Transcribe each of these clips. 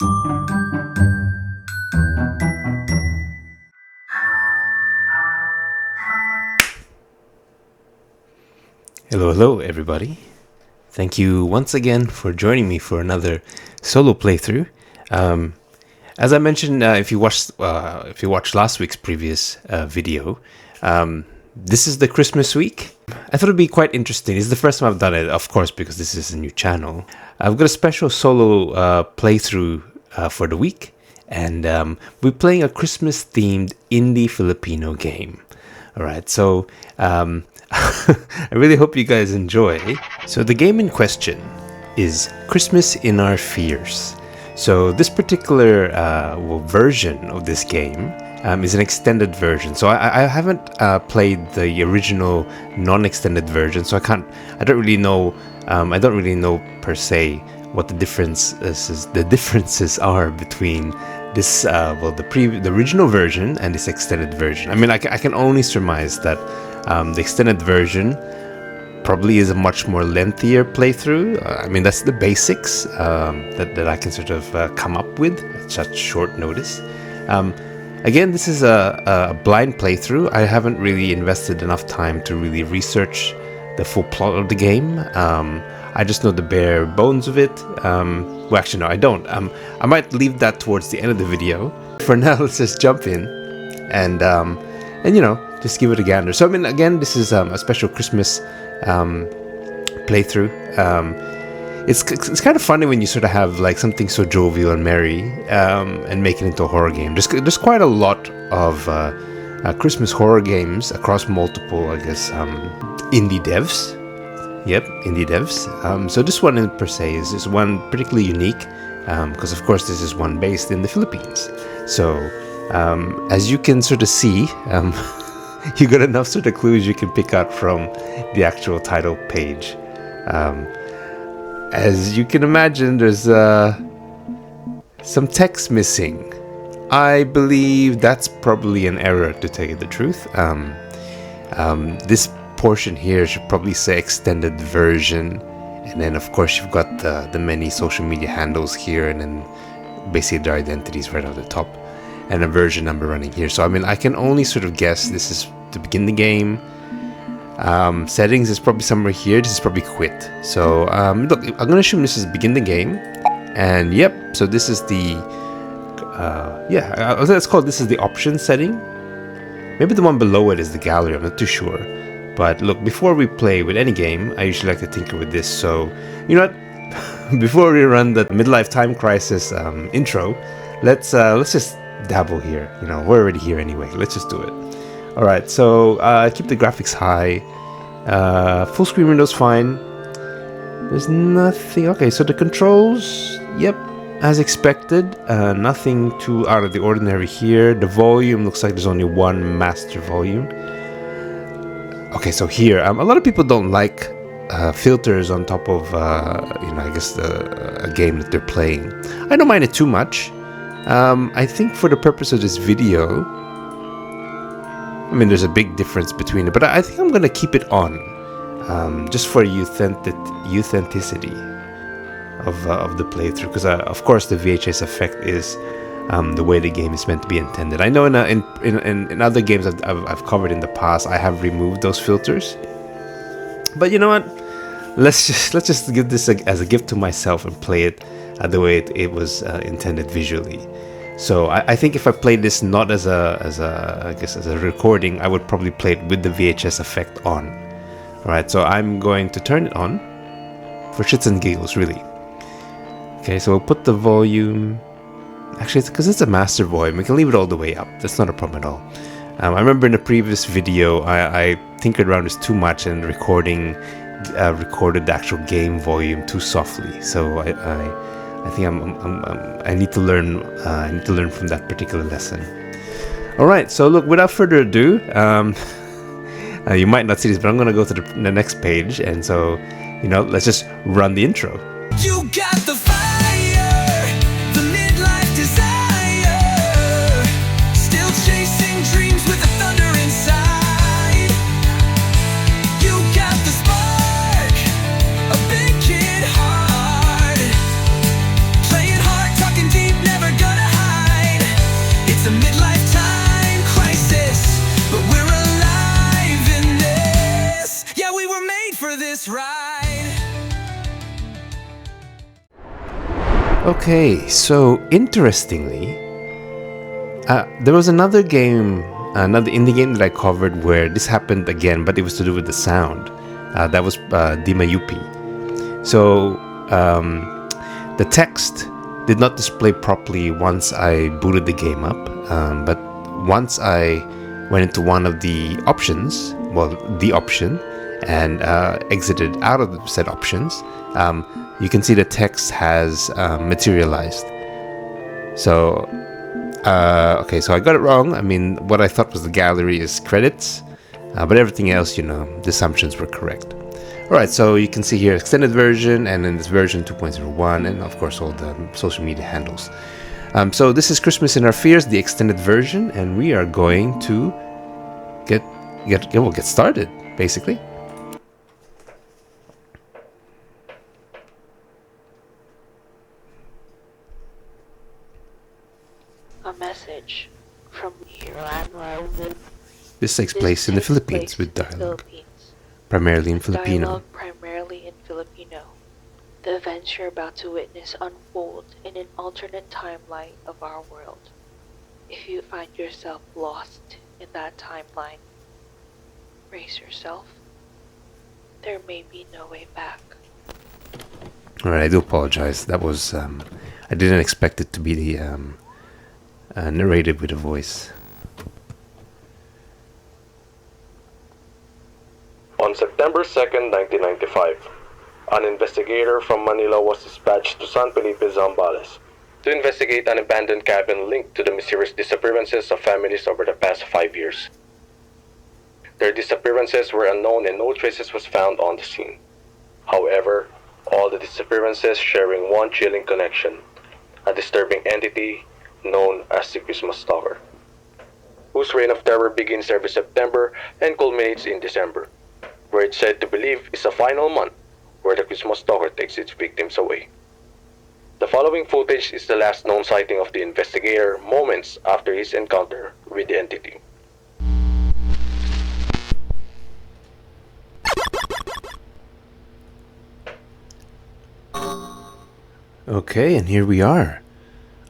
Hello, everybody. Thank you once again for joining me for another solo playthrough. As I mentioned, if you watched last week's previous video, this is the Christmas week. I thought it'd be quite interesting. This is the first time I've done it, of course, because this is a new channel. I've got a special solo playthrough for the week, and we're playing a Christmas-themed indie Filipino game. All right, so I really hope you guys enjoy. So the game in question is Christmas in Our Fears. So this particular version of this game is an extended version. So I haven't played the original non-extended version, so I don't really know per se what the differences are between this the original version and this extended version. I mean, I can only surmise that the extended version probably is a much more lengthier playthrough. I mean, that's the basics that I can sort of come up with at such short notice. Again, this is a blind playthrough. I haven't really invested enough time to really research the full plot of the game. I just know the bare bones of it. Well, actually, no, I don't. I might leave that towards the end of the video. For now, let's just jump in and just give it a gander. So, I mean, again, this is a special Christmas playthrough. It's kind of funny when you sort of have like something so jovial and merry and make it into a horror game. There's quite a lot of Christmas horror games across multiple, I guess, indie devs. Yep, indie devs. So this one per se is one particularly unique because, of course, this is one based in the Philippines. So, as you can sort of see, you got enough sort of clues you can pick out from the actual title page. As you can imagine, there's some text missing. I believe that's probably an error, to tell you the truth. This portion here should probably say extended version, and then of course you've got the many social media handles here, and then basically their identities right on the top, and a version number running here. So I mean, I can only sort of guess this is to begin the game. Settings is probably somewhere here. This is probably quit. So look, I'm gonna assume this is begin the game, and yep. So this is the let's call it, this is the options setting. Maybe the one below it is the gallery. I'm not too sure. But look, before we play with any game, I usually like to tinker with this. So you know what? Before we run the midlife time crisis intro, let's just dabble here. You know, we're already here anyway. Let's just do it. All right. So keep the graphics high. Full screen window's fine. There's nothing. Okay. So the controls, yep, as expected. Nothing too out of the ordinary here. The volume looks like there's only one master volume. Okay, so here, a lot of people don't like filters on top of, I guess a game that they're playing. I don't mind it too much. I think for the purpose of this video, I mean, there's a big difference between it, but I think I'm going to keep it on, just for authenticity of the playthrough, because of course the VHS effect is the way the game is meant to be intended. I know in other games I've covered in the past, I have removed those filters. But you know what? Let's just give this as a gift to myself and play it the way it was intended visually. So I think if I played this not as a recording, I would probably play it with the VHS effect on. All right, so I'm going to turn it on for shits and giggles, really. Okay, so we'll put the volume. Actually, because it's a master volume, we can leave it all the way up. That's not a problem at all. I remember in the previous video, I tinkered around this too much and recorded the actual game volume too softly. So I think I need to learn. I need to learn from that particular lesson. All right. So look, without further ado, you might not see this, but I'm gonna go to the next page, and so let's just run the intro. You got the fire, the midlife desire, still chasing dreams with the thunder inside. You got the spark, a big kid heart, playing hard, talking deep Okay, so interestingly, there was another game, another indie game that I covered where this happened again, but it was to do with the sound. That was Dima Yupi. So the text did not display properly once I booted the game up, but once I went into one of the options, well, the option, and exited out of the said options, you can see the text has materialized. So, okay, so I got it wrong. I mean, what I thought was the gallery is credits, but everything else, the assumptions were correct. Alright, so you can see here extended version, and then this version 2.01, and of course all the social media handles. So this is Christmas in Our Fears, the extended version, and we are going to get started, basically. A message from here. This takes place in the Philippines with dialogue, primarily in Filipino. Dialogue primarily in Filipino. The events you're about to witness unfold in an alternate timeline of our world. If you find yourself lost in that timeline, brace yourself. There may be no way back. Alright, I do apologize. That was, I didn't expect it to be the narrated with a voice. On September 2nd, 1995, an investigator from Manila was dispatched to San Felipe, Zambales to investigate an abandoned cabin linked to the mysterious disappearances of families over the past 5 years. Their disappearances were unknown and no traces was found on the scene. However, all the disappearances sharing one chilling connection, a disturbing entity known as the Christmas Stalker, whose reign of terror begins every September and culminates in December, where it's said to believe is a final month where the Christmas Stalker takes its victims away. The following footage is the last known sighting of the investigator moments after his encounter with the entity. Okay, and here we are.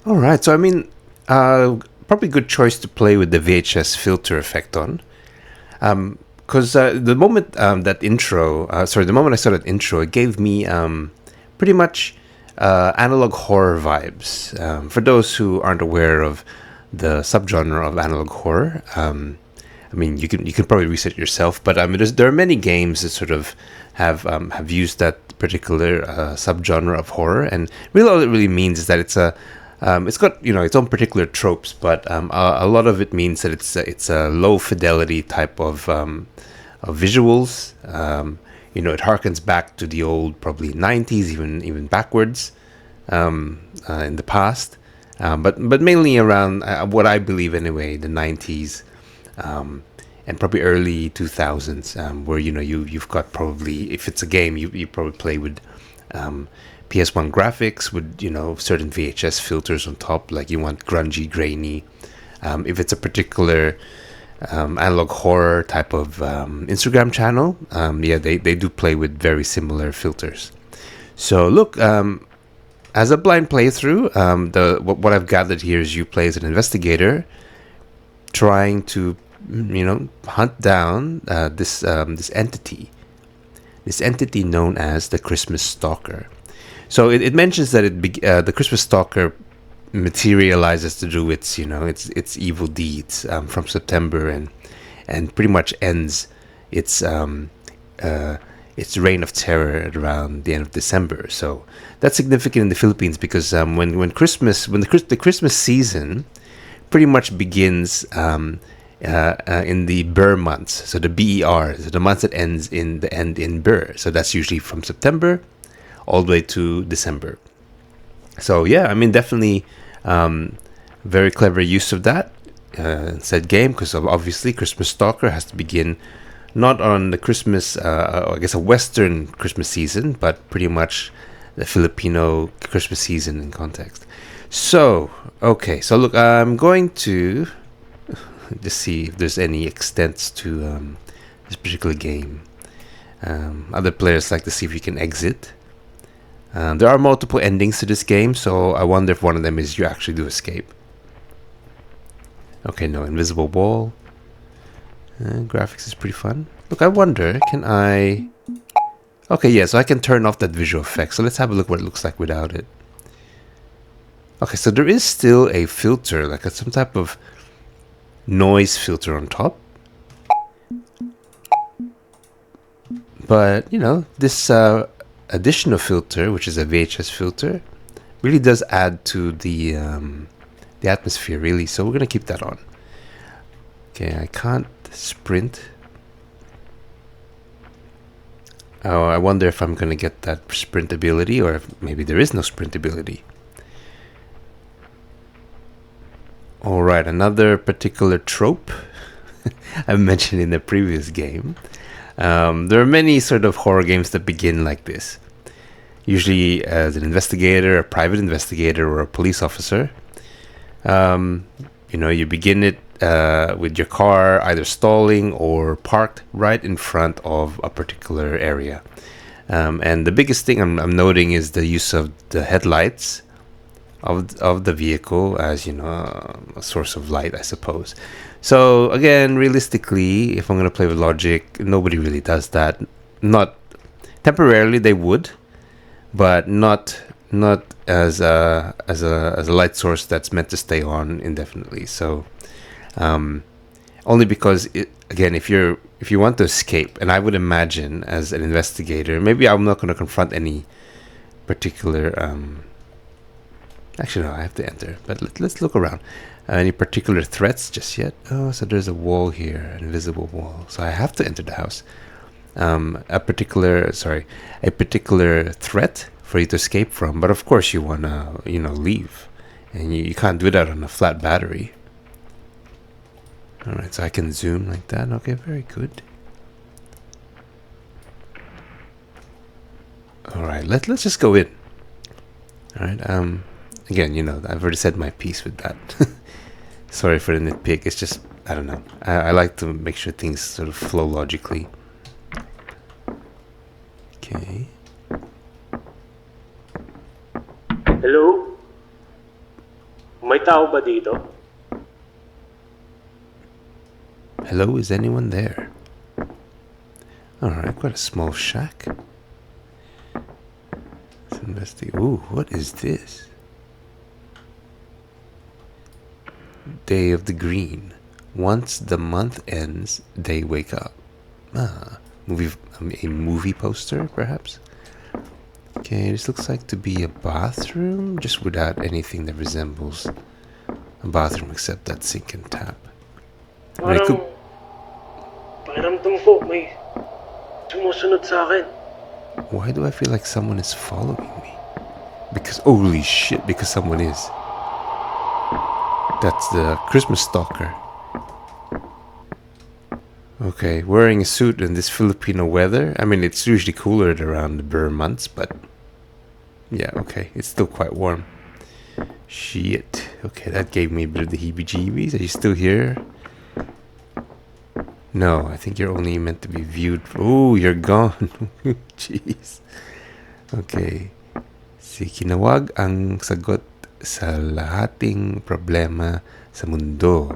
Alright, so I mean, probably good choice to play with the VHS filter effect on. Because the moment the moment I saw that intro, it gave me pretty much analog horror vibes. For those who aren't aware of the subgenre of analog horror, I mean, you can probably research yourself, but there are many games that sort of have used that particular subgenre of horror, and really all it really means is that it's got its own particular tropes, but a lot of it means that it's a low fidelity type of visuals. It harkens back to the old probably 90s, even backwards in the past, but mainly around what I believe anyway, the 90s. And probably early 2000s, where you've got probably, if it's a game, you probably play with PS1 graphics with certain VHS filters on top, like you want grungy, grainy. If it's a particular analog horror type of Instagram channel, they do play with very similar filters. So look, as a blind playthrough, what I've gathered here is you play as an investigator, trying to hunt down this entity known as the Christmas Stalker. So it mentions that the Christmas Stalker materializes to do its evil deeds from September and pretty much ends its reign of terror at around the end of December. So that's significant in the Philippines because when the Christmas season pretty much begins in the Ber months, so the BER, so the months that end in Ber. So that's usually from September all the way to December. So yeah, I mean, definitely very clever use of that said game, because obviously Christmas Stalker has to begin not on the Christmas, I guess a Western Christmas season, but pretty much the Filipino Christmas season in context. So, okay, so look, I'm going to just see if there's any extents to this particular game. Other players like to see if you can exit. There are multiple endings to this game, so I wonder if one of them is you actually do escape. Okay, no, invisible wall. Graphics is pretty fun. Look, I wonder, can I... Okay, yeah, so I can turn off that visual effect. So let's have a look what it looks like without it. Okay, so there is still a filter, like some type of noise filter on top. But, you know, this additional filter, which is a VHS filter, really does add to the atmosphere, really. So we're going to keep that on. Okay, I can't sprint. Oh, I wonder if I'm going to get that sprint ability, or if maybe there is no sprint ability. Alright, another particular trope I mentioned in the previous game. There are many sort of horror games that begin like this. Usually as an investigator, a private investigator, or a police officer. You know, you begin it with your car either stalling or parked right in front of a particular area. And the biggest thing I'm noting is the use of the headlights of the vehicle as, you know, a source of light, I suppose. So again, realistically, if I'm going to play with logic, nobody really does that. Not temporarily, they would, but not as a light source that's meant to stay on indefinitely. So only because again, if you want to escape, and I would imagine as an investigator, maybe I'm not going to confront any particular actually no, I have to enter, but let's look around. Any particular threats just yet? Oh, so there's a wall here, an invisible wall, so I have to enter the house. A particular threat for you to escape from, but of course you want to, you know, leave, and you can't do that on a flat battery. Alright, so I can zoom like that. Okay, very good. Alright, let's just go in. Alright, again, you know, I've already said my piece with that. Sorry for the nitpick, it's just, I don't know. I like to make sure things sort of flow logically. Okay. Hello? May tao ba dito? Hello, is anyone there? Alright, quite a small shack. Let's investigate. Ooh, what is this? Day of the Green. Once the month ends, they wake up. A movie poster, perhaps? Okay, this looks like to be a bathroom, just without anything that resembles a bathroom except that sink and tap. Pakiramdam ko may sumusunod sa akin. Why do I feel like someone is following me? Because, holy shit, because someone is. That's the Christmas Stalker. Okay, wearing a suit in this Filipino weather. I mean, it's usually cooler around the Burr months, but yeah, okay, it's still quite warm. Shit. Okay, that gave me a bit of the heebie-jeebies. Are you still here? No, I think you're only meant to be viewed. Oh, you're gone. Jeez. Okay. Si Kinawag ang sagot sa lahating problema sa mundo.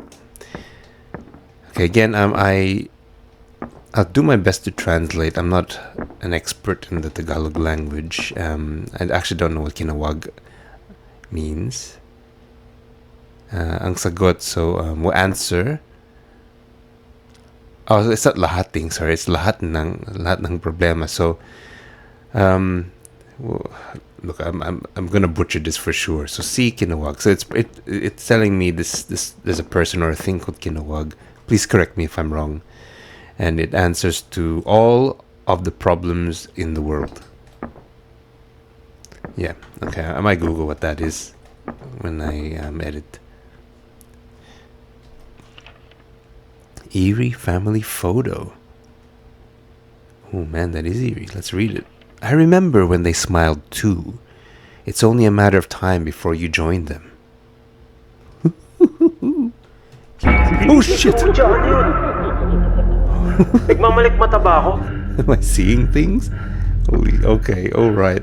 Okay, again, I'll do my best to translate. I'm not an expert in the Tagalog language. I actually don't know what Kinawag means. Ang sagot, so we'll answer. Oh, it's not lahating, sorry. It's lahat ng problema. So, look, I'm gonna butcher this for sure. So, si Kinawag. So it's telling me this there's a person or a thing called Kinawag. Please correct me if I'm wrong. And it answers to all of the problems in the world. Yeah. Okay. I might Google what that is when I edit. Eerie family photo. Oh man, that is eerie. Let's read it. I remember when they smiled too. It's only a matter of time before you join them. Oh shit! Nagmamalik mata ba ako? Am I seeing things? Holy, okay, alright.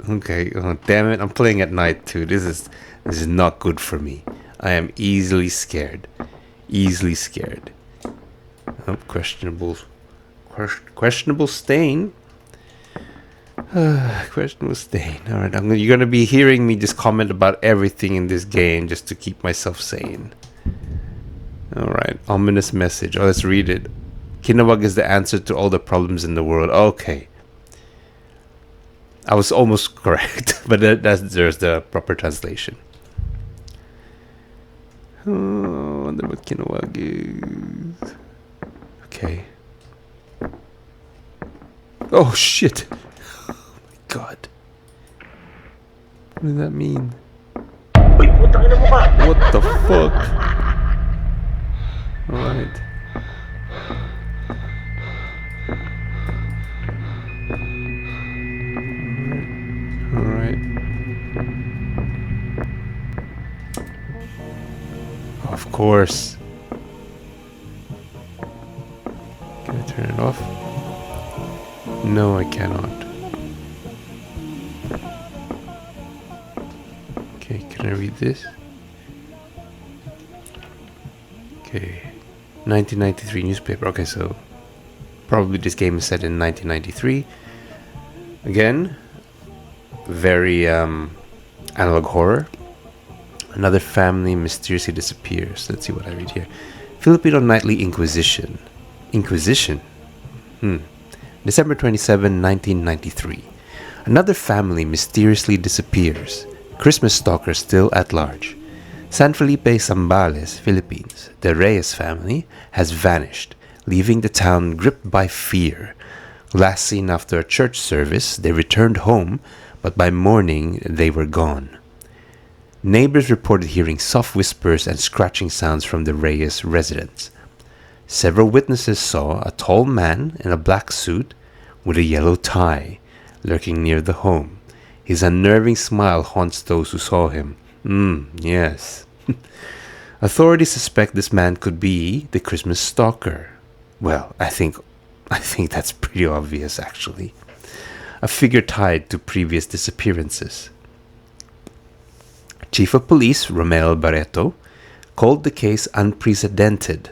Okay. Oh, damn it! I'm playing at night too. This is not good for me. I am easily scared. Easily scared. Oh, questionable stain. Questionable stain. All right, you're gonna be hearing me just comment about everything in this game just to keep myself sane. All right, ominous message. Oh, let's read it. Kinawag is the answer to all the problems in the world. Okay, I was almost correct, but there's the proper translation. Oh, I wonder what Kinawag is. Okay. Oh shit. God. What does that mean? Uy, putang ina mo ka! What the fuck? Alright. Alright. Of course. Can I turn it off? No, I cannot. Okay, can I read this? Okay. 1993 newspaper. Okay, so probably this game is set in 1993. Again, very analog horror. Another family mysteriously disappears. Let's see what I read here. Filipino Nightly Inquisition. Inquisition? December 27, 1993. Another family mysteriously disappears. Christmas stalker still at large. San Felipe, Zambales, Philippines. The Reyes family has vanished, leaving the town gripped by fear. Last seen after a church service, they returned home, but by morning they were gone. Neighbors reported hearing soft whispers and scratching sounds from the Reyes residence. Several witnesses saw a tall man in a black suit with a yellow tie lurking near the home. His unnerving smile haunts those who saw him. Yes. Authorities suspect this man could be the Christmas stalker. Well, I think that's pretty obvious, actually. A figure tied to previous disappearances. Chief of Police Romel Barreto called the case unprecedented,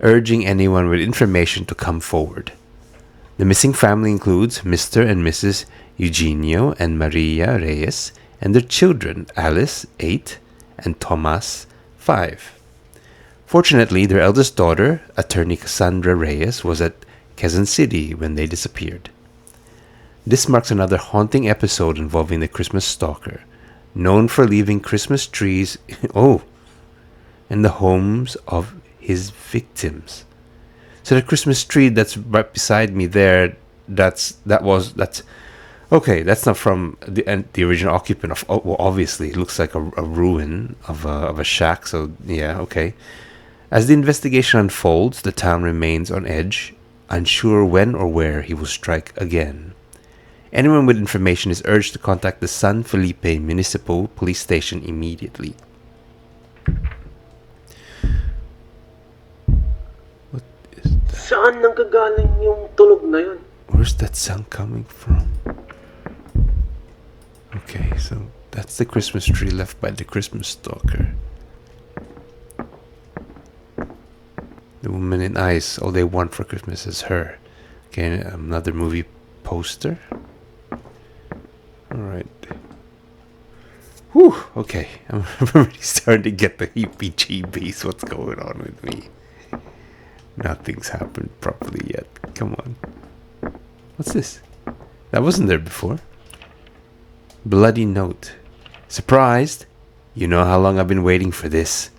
urging anyone with information to come forward. The missing family includes Mr. and Mrs. Eugenio and Maria Reyes and their children Alice, 8, and Tomas, 5. Fortunately, their eldest daughter, attorney Cassandra Reyes, was at Quezon City when they disappeared. This marks another haunting episode involving the Christmas stalker, known for leaving Christmas trees in the homes of his victims. So the Christmas tree that's right beside me there, that's okay. That's not from the original occupant of. Well, obviously, it looks like a ruin of a shack. So yeah, okay. As the investigation unfolds, the town remains on edge, unsure when or where he will strike again. Anyone with information is urged to contact the San Felipe Municipal Police Station immediately. What is that? Saan nanggagaling yung tunog na yun? Where's that sound coming from? Okay, so that's the Christmas tree left by the Christmas stalker. The woman in ice, all they want for Christmas is her. Okay, another movie poster. Alright. Whew, okay. I'm already starting to get the heebie-jeebies. What's going on with me? Nothing's happened properly yet. Come on. What's this? That wasn't there before. Bloody note. Surprised? You know how long I've been waiting for this.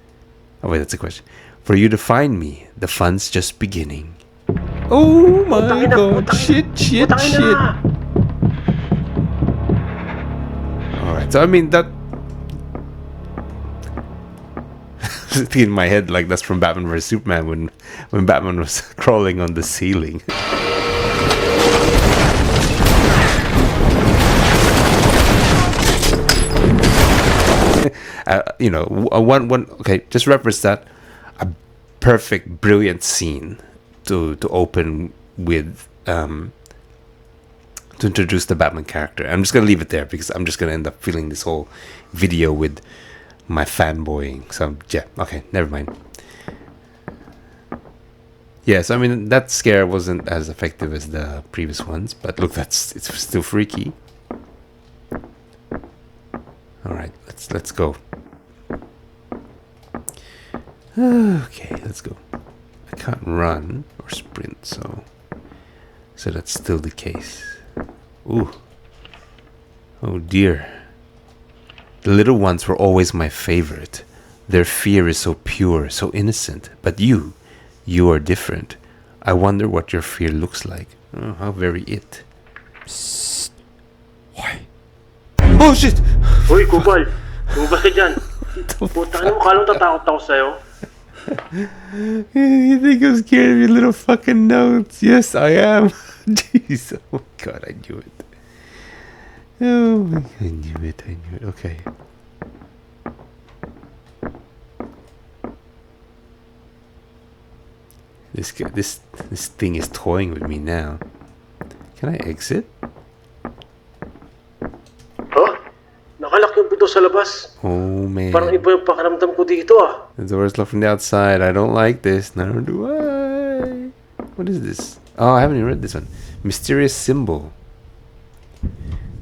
Oh wait, that's a question. For you to find me. The fun's just beginning. Oh my god. Shit. Alright, so I mean that in my head like that's from Batman vs Superman when Batman was crawling on the ceiling. Okay, just reference that. A perfect, brilliant scene to open with, to to introduce the Batman character. I'm just gonna leave it there because I'm just gonna end up filling this whole video with my fanboying. So yeah, okay, never mind. Yeah, so I mean that scare wasn't as effective as the previous ones, but look, it's still freaky. All right, let's go. Okay, let's go. I can't run or sprint, so that's still the case. Ooh. Oh dear. The little ones were always my favorite. Their fear is so pure, so innocent. But you are different. I wonder what your fear looks like. Oh, how very it. Psst. Why? Oh shit! Uy, Kupal! Lumabas ka dyan! Puta, ano mo kalang tatakot ako sa'yo? You think I'm scared of your little fucking notes? Yes, I am. Jeez, oh my god, I knew it. Oh my god, I knew it. Okay. This thing is toying with me now. Can I exit? Huh? Nakalak yung pito sa labas. Oh man. Parang iba yung pakiramdam ko dito ah. The door's locked from the outside. I don't like this. Neither do I. What is this? Oh, I haven't even read this one. Mysterious symbol.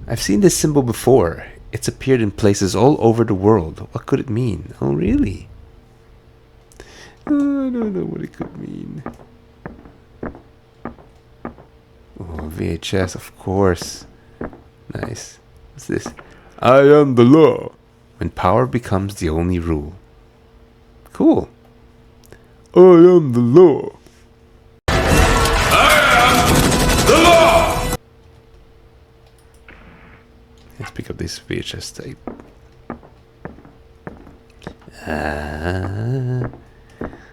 I've seen this symbol before. It's appeared in places all over the world. What could it mean? Oh, really? Oh, I don't know what it could mean. Oh, VHS, of course. Nice. What's this? I am the law. When power becomes the only rule. Cool. I am the law. Let's pick up this VHS tape.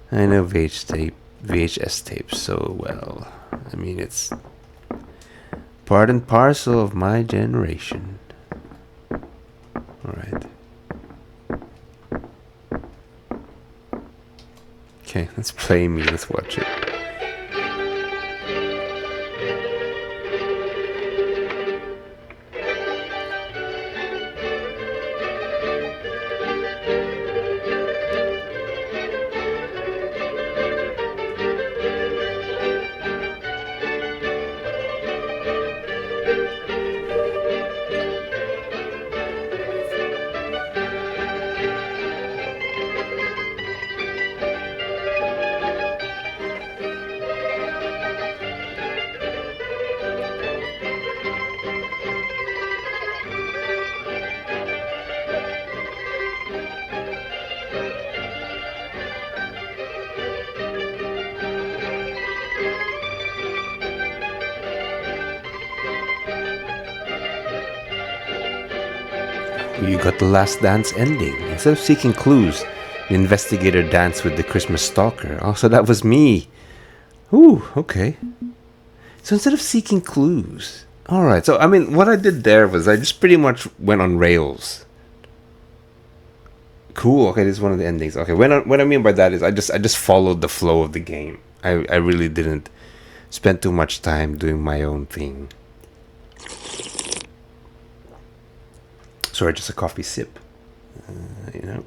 I know VHS tapes so well. I mean, it's part and parcel of my generation. Alright. Okay, let's play me. Let's watch it. You got the last dance ending. Instead of seeking clues, the investigator danced with the Christmas stalker. Oh, so that was me. Ooh, okay. So instead of seeking clues. Alright, so I mean, what I did there was I just pretty much went on rails. Cool, okay, this is one of the endings. Okay, what I mean by that is I just followed the flow of the game. I really didn't spend too much time doing my own thing. Sorry, just a coffee sip. You know.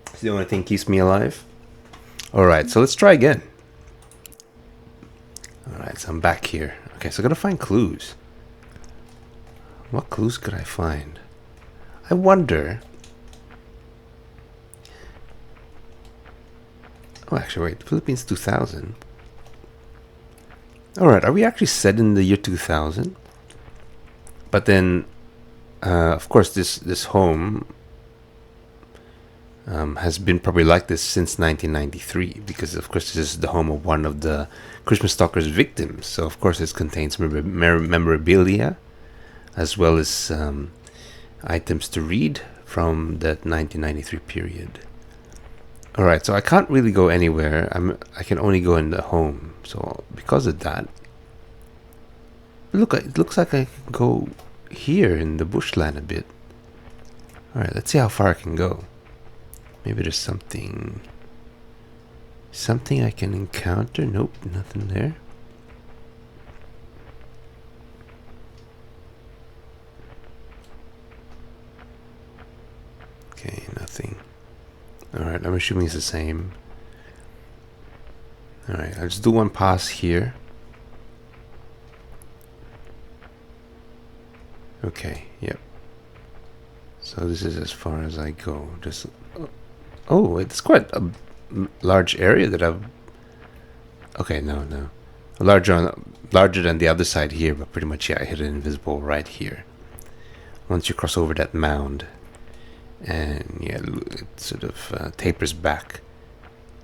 It's the only thing keeps me alive. Alright, so let's try again. Alright, so I'm back here. Okay, so I gotta find clues. What clues could I find? I wonder. Oh, actually, wait. Philippines 2000. Alright, are we actually set in the year 2000? But then, of course, this home has been probably like this since 1993, because of course this is the home of one of the Christmas Stalker's victims. So of course it contains memorabilia, as well as items to read from that 1993 period. All right, so I can't really go anywhere. I can only go in the home. So because of that. Look, it looks like I can go here in the bushland a bit. Alright, let's see how far I can go. Maybe there's something I can encounter. Nope, nothing there. Alright, I'm assuming it's the same. Alright, I'll just do one pass here. Okay, yep. So this is as far as I go. Just oh, it's quite a large area that I've. Okay, no. Larger than the other side here, but pretty much, yeah, I hit an invisible right here. Once you cross over that mound, and yeah, it sort of tapers back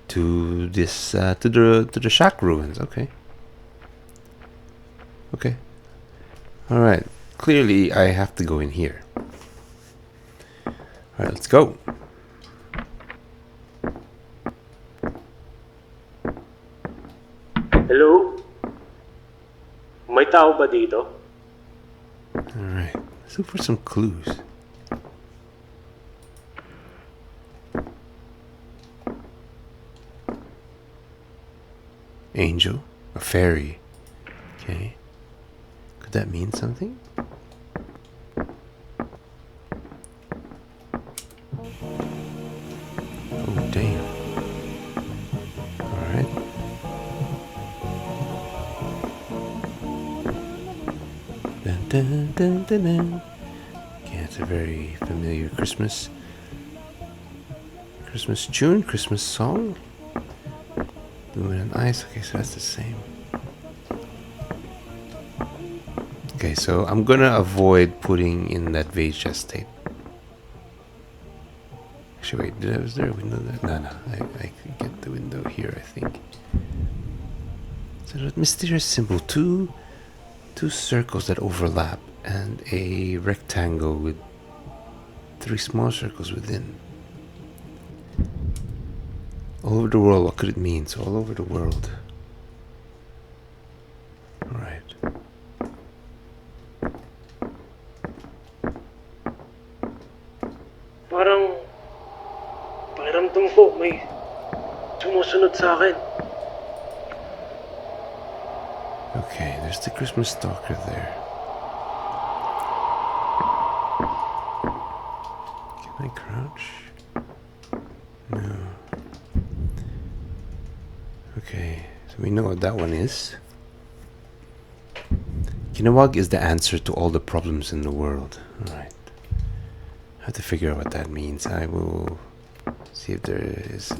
to this to the shack ruins. Okay. All right. Clearly, I have to go in here. All right, let's go. Hello? May tao ba dito? All right. Let's look for some clues. Angel, a fairy. Okay. Could that mean something? Oh, damn. All right. Dun, dun, dun, dun, dun. Yeah, it's a very familiar Christmas tune, Christmas song. Moon and ice. Okay, so that's the same. Okay, so I'm gonna avoid putting in that VHS tape. Actually, wait, was there a window there? No, I can get the window here, I think. So that mysterious symbol, two circles that overlap, and a rectangle with 3 small circles within. All over the world, what could it mean? So all over the world. Alright. Parang pakiramdam ko may sumusunod sa akin. Okay, there's the Christmas stalker there. Can I crouch? No. Okay, so we know what that one is. Kinawag is the answer to all the problems in the world. Alright. I have to figure out what that means. I will see if there is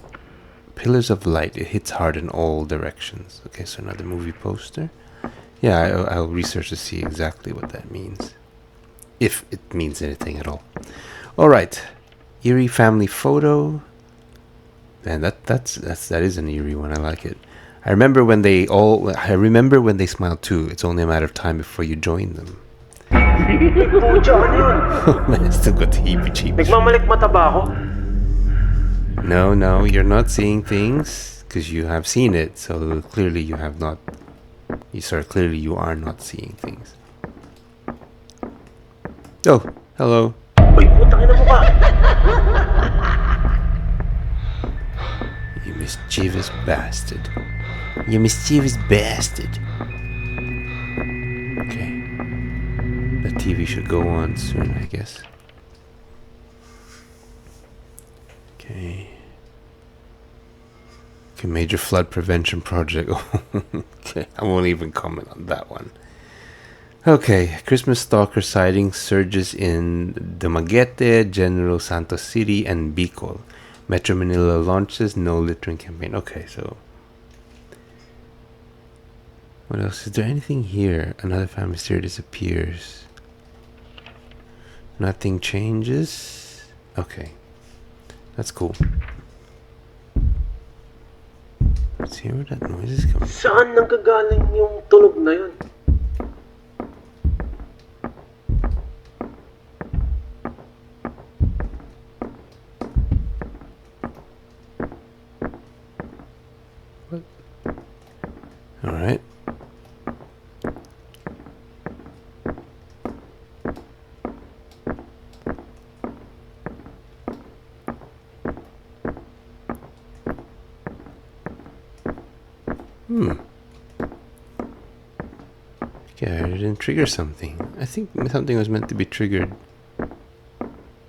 pillars of light. It hits hard in all directions. Okay, so another movie poster. Yeah, I'll research to see exactly what that means. If it means anything at all. Alright. Eerie family photo. Man, that is an eerie one. I like it. I remember when they smiled too. It's only a matter of time before you join them. Pucha, ano yun? Man, I still got the heebie-jeebies. Nagmamalik mata ba ako? No, you're not seeing things because you have seen it. So clearly you have not. Clearly you are not seeing things. Oh, hello. Uy, putang ina mo ka! You mischievous bastard. You mischievous bastard. Okay. The TV should go on soon, I guess. Okay. Okay, major flood prevention project. Okay, I won't even comment on that one. Okay, Christmas stalker sighting surges in Dumaguete, General Santos City, and Bicol. Metro Manila launches no littering campaign. Okay, so what else? Is there anything here? Another family mystery disappears. Nothing changes. Okay, that's cool. Let's see where that noise is coming from. Saan nanggagaling yung tunog na yun? What? All right. Yeah, I didn't trigger something. I think something was meant to be triggered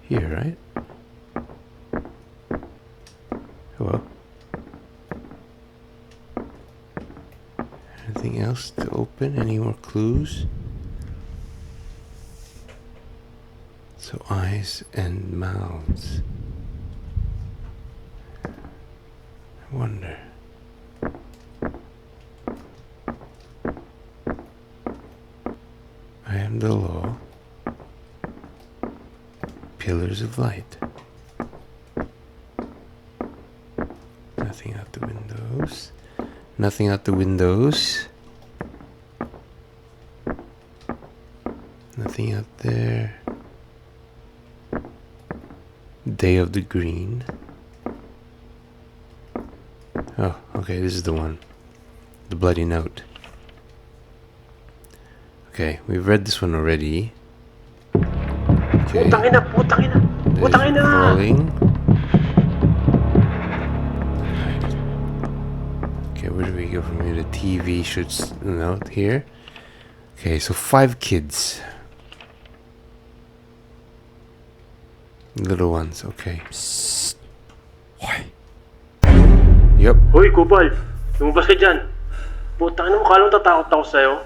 here, right? else to open? Any more clues? So eyes and mouths. I wonder. I am the law. Pillars of light. Nothing out the windows. Nothing out the windows. Nothing out there. Day of the Green. Oh, okay, this is the one. The Bloody Note. Okay, we've read this one already. Okay. Putang ina, putang ina. Putang There's ina. crawling. Okay, where do we go from here? The TV should note here. Okay, so 5 kids. Little ones, okay. Why? Yep. Hoy, Kupal. Lumabas ka dyan. Putang ina mo, kala mo tatakot ako sa'yo.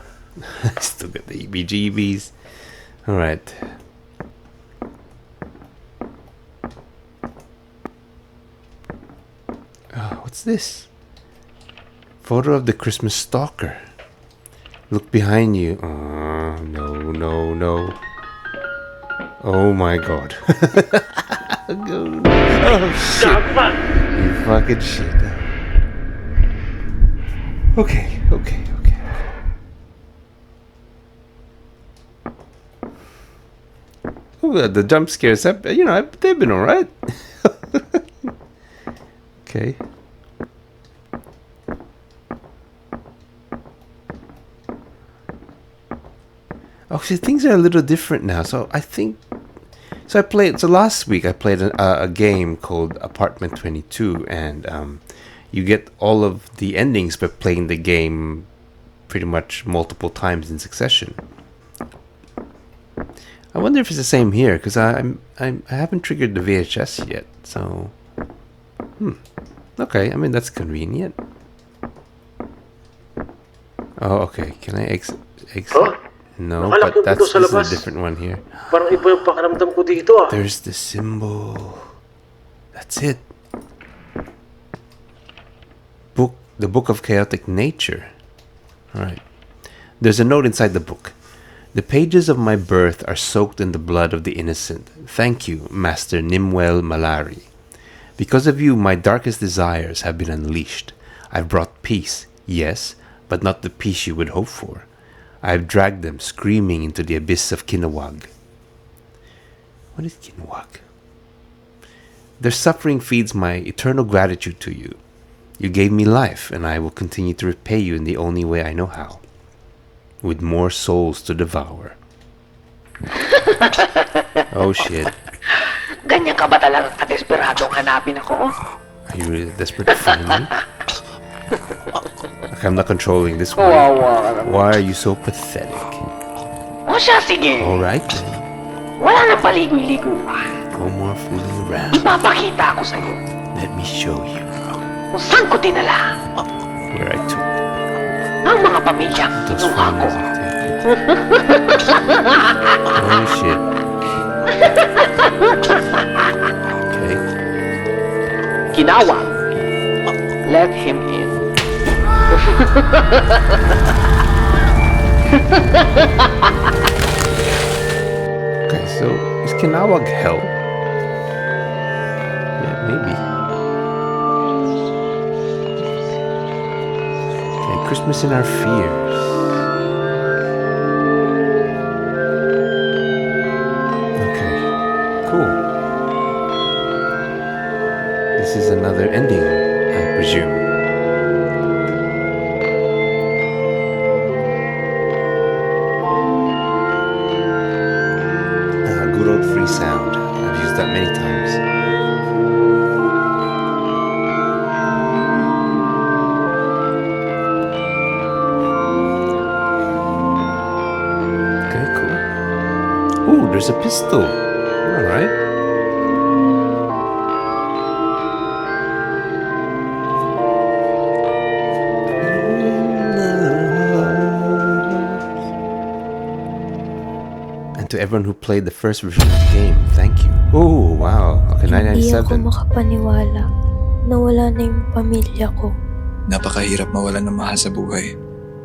Still got the EBGBs. Alright. Oh, what's this? Photo of the Christmas Stalker. Look behind you. Oh, no. Oh my god. Oh shit. You fucking shit. Okay. Oh, the jump scares, they've been alright. Okay. Oh, see, things are a little different now. So I think... So last week I played a game called Apartment 22, and you get all of the endings by playing the game pretty much multiple times in succession. I wonder if it's the same here, because I haven't triggered the VHS yet, so... Okay, I mean, that's convenient. Oh, okay, can I exit? Huh? No, Nakalak but yung pinto sa this is a labas. different one here. Parang iba yung pakiramdam ko dito ah. There's the symbol. That's it. The Book of Chaotic Nature. Alright. There's a note inside the book. The pages of my birth are soaked in the blood of the innocent. Thank you, Master Nimwel Malari. Because of you, my darkest desires have been unleashed. I've brought peace, yes, but not the peace you would hope for. I've dragged them screaming into the abyss of Kinawag. What is Kinawag? Their suffering feeds my eternal gratitude to you. You gave me life, and I will continue to repay you in the only way I know how. With more souls to devour. Oh shit. Ganyan ka ba talaga kadesperadong hanapin ako? Are you really desperate to find me? Okay, I'm not controlling this one. Wawa ka naman. Why are you so pathetic? O siya, sige. Alright then. Wala nang paligoy-ligoy pa. No more fooling around. Ipapakita ko sa'yo Let me show you kung saan ko dinala where I took ang mga pamilyang those kinuha ko. families of Oh shit. Okay. Ginawa. Let him in. Okay, so is Kinawag hell? Yeah, maybe. Okay, Christmas in our fears. Okay, cool. This is another ending, I presume. Good old free sound. I've used that many times. Okay, cool. Ooh, there's a pistol. Alright. everyone who played the first version of the game. Thank you. Oh, wow. Okay, Hindi ako 997. makapaniwala na wala na yung pamilya ko. Napakahirap mawalan ng mahal sa buhay.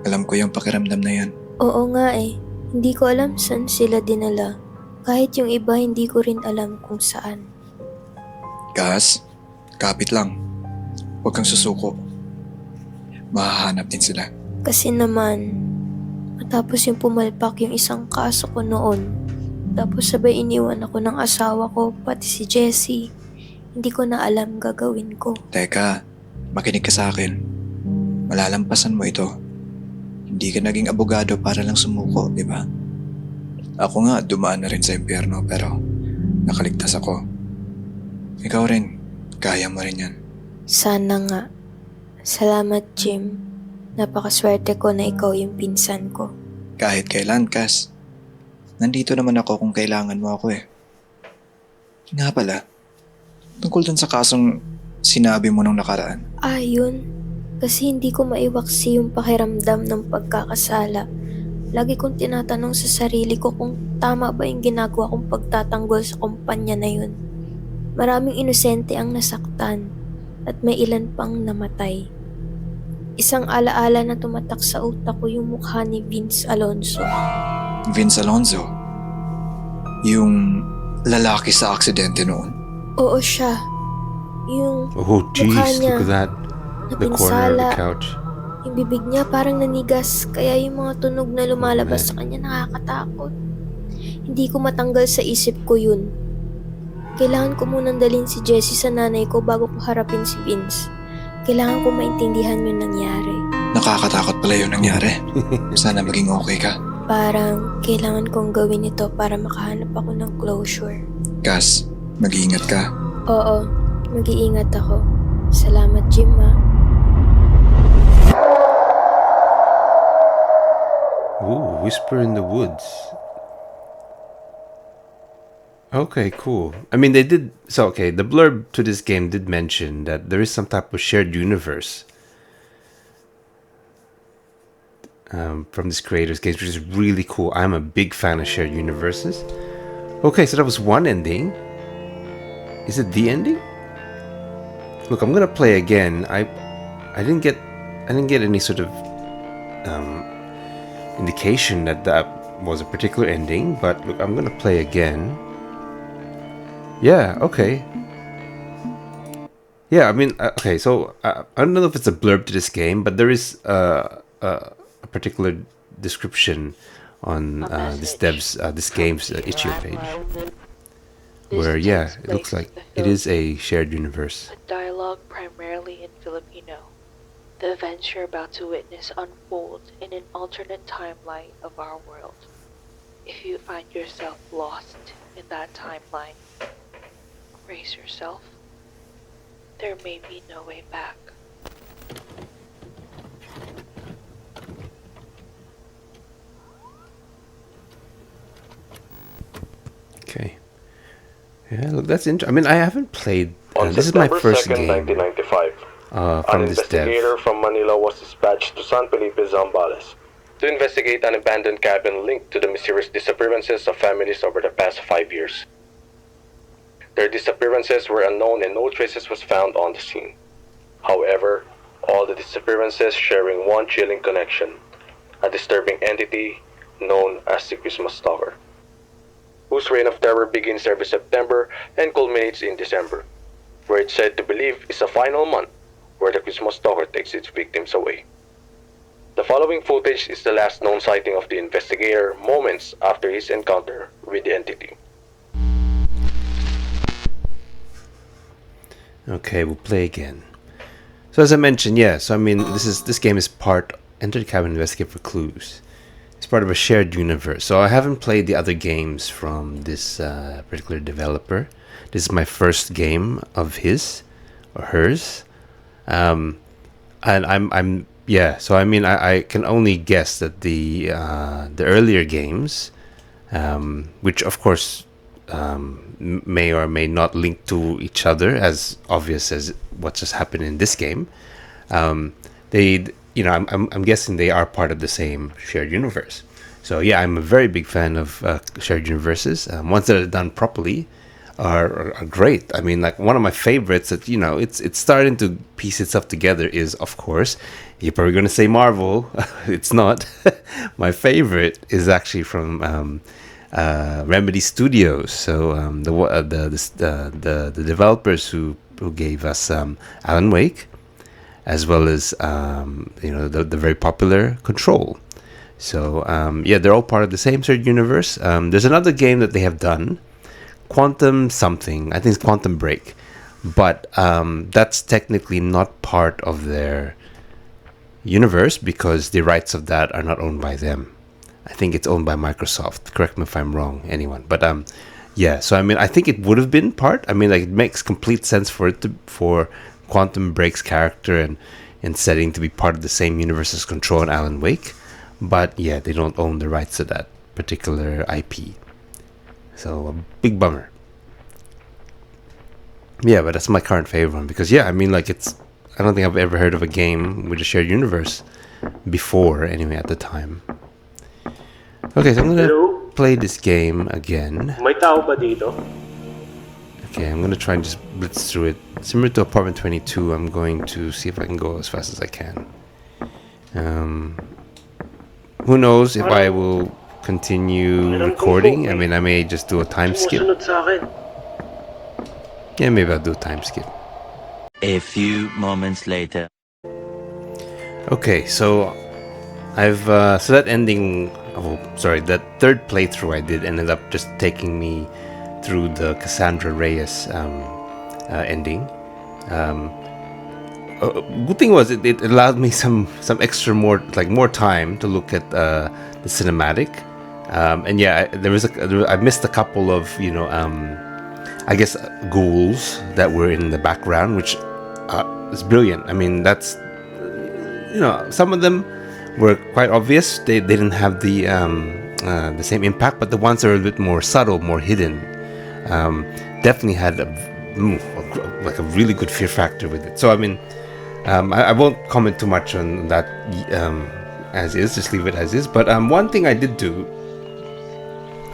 Alam ko yung pakiramdam na yan. Oo nga eh, hindi ko alam saan sila dinala. Kahit yung iba hindi ko rin alam kung saan. Gas, kapit lang. Huwag kang susuko. Mahahanap din sila. Kasi naman, matapos yung pumalpak yung isang kaso ko noon, tapos sabay iniwan ako ng asawa ko, pati si Jessie. Hindi ko na alam gagawin ko. Teka, makinig ka sa akin. Malalampasan mo ito. Hindi ka naging abogado para lang sumuko, di ba? Ako nga, dumaan na rin sa impyerno pero nakaligtas ako. Ikaw rin, kaya mo rin yan. Sana nga. Salamat, Jim. Napakaswerte ko na ikaw yung pinsan ko. Kahit kailan, Kas. Nandito naman ako kung kailangan mo ako eh. Nga pala, tungkol dun sa kasong sinabi mo nung nakaraan. Yun. Kasi hindi ko maiwaksi yung pakiramdam ng pagkakasala. Lagi kong tinatanong sa sarili ko kung tama ba yung ginagawa kong pagtatanggol sa kumpanya na yun. Maraming inosente ang nasaktan at may ilan pang namatay. Isang alaala na tumatak sa utak ko yung mukha ni Vince Alonso. Vince Alonso? Yung lalaki sa aksidente noon? Oo siya. Yung Oh, mukha jeez. niya Look at that. The corner of the napinsala. couch. Yung bibig niya parang nanigas, kaya yung mga tunog na lumalabas sa kanya nakakatakot. Hindi ko matanggal sa isip ko yun. Kailangan ko munang dalhin si Jessie sa nanay ko bago ko harapin si Vince. Kailangan ko maintindihan yung nangyari. Nakakatakot pala yung nangyari. Sana maging okay ka. Parang kailangan kong gawin ito para makahanap ako ng closure. Kas, mag-iingat ka. Oo, mag-iingat ako. Salamat, Jim, ha. Ooh, Whisper in the Woods. Okay, cool. I mean, they did... So, okay, the blurb to this game did mention that there is some type of shared universe from this creator's games, which is really cool. I'm a big fan of shared universes. Okay, so that was one ending. Is it the ending? Look, I'm gonna play again. I didn't get any sort of indication that was a particular ending, but look, I'm gonna play again. Yeah, okay. Yeah, I mean, okay, so I don't know if it's a blurb to this game, but there is a particular description on this game's itch.io page, where, yeah, it looks like it is a shared universe. A dialogue primarily in Filipino. The events you're about to witness unfold in an alternate timeline of our world. If you find yourself lost in that timeline, brace yourself. There may be no way back. Okay. Yeah, look, that's interesting. I mean, I haven't played. On This is my September first 2nd, game 1995, from an this dev. investigator from Manila was dispatched to San Felipe, Zambales to investigate an abandoned cabin linked to the mysterious disappearances of families over the past 5 years. Their disappearances were unknown and no traces was found on the scene. However, all the disappearances sharing one chilling connection, a disturbing entity known as the Christmas Stalker, whose reign of terror begins every September and culminates in December, where it's said to believe is a final month where the Christmas Stalker takes its victims away. The following footage is the last known sighting of the investigator moments after his encounter with the entity. Okay, we'll play again. So as I mentioned, yeah, so I mean, this game is part Enter the Cabin, Investigate for Clues. It's part of a shared universe. So I haven't played the other games from this particular developer. This is my first game of his or hers. And I'm yeah, so I mean, I can only guess that the earlier games, which of course may or may not link to each other, as obvious as what just happened in this game, I'm guessing they are part of the same shared universe. So yeah, I'm a very big fan of shared universes. Ones that are done properly are great. I mean, like one of my favorites that it's starting to piece itself together is, of course, you're probably going to say Marvel. It's not. My favorite is actually from Remedy Studios. So the developers who gave us Alan Wake, as well as the very popular Control. So yeah, they're all part of the same shared universe. There's another game that they have done, Quantum something. I think it's Quantum Break, but that's technically not part of their universe because the rights of that are not owned by them. I think it's owned by Microsoft. Correct me if I'm wrong, anyone. But yeah. So I mean, I think it would have been part. I mean, like it makes complete sense for Quantum Break's character and setting to be part of the same universe as Control and Alan Wake. But yeah, they don't own the rights to that particular IP. So a big bummer. Yeah, but that's my current favorite one because yeah, I mean like I don't think I've ever heard of a game with a shared universe before anyway at the time. Okay, so I'm gonna Hello? play this game again. May tao ba dito? Okay, I'm gonna try and just blitz through it. Similar to Apartment 22, I'm going to see if I can go as fast as I can. Who knows if I will continue recording? I mean, I may just do a time skip. Sumusunod sa akin. Yeah, maybe I'll do a time skip. A few moments later. Okay, so I've so that ending. Oh, sorry, that third playthrough I did ended up just taking me through the Cassandra Reyes ending. Good thing was it allowed me some extra more time to look at the cinematic, and yeah, I missed a couple of I guess ghouls that were in the background, which is brilliant. I mean, that's some of them were quite obvious. They didn't have the same impact, but the ones that are a bit more subtle, more hidden, definitely had a really good fear factor with it. So I mean. I won't comment too much on that as is, just leave it as is. But one thing I did do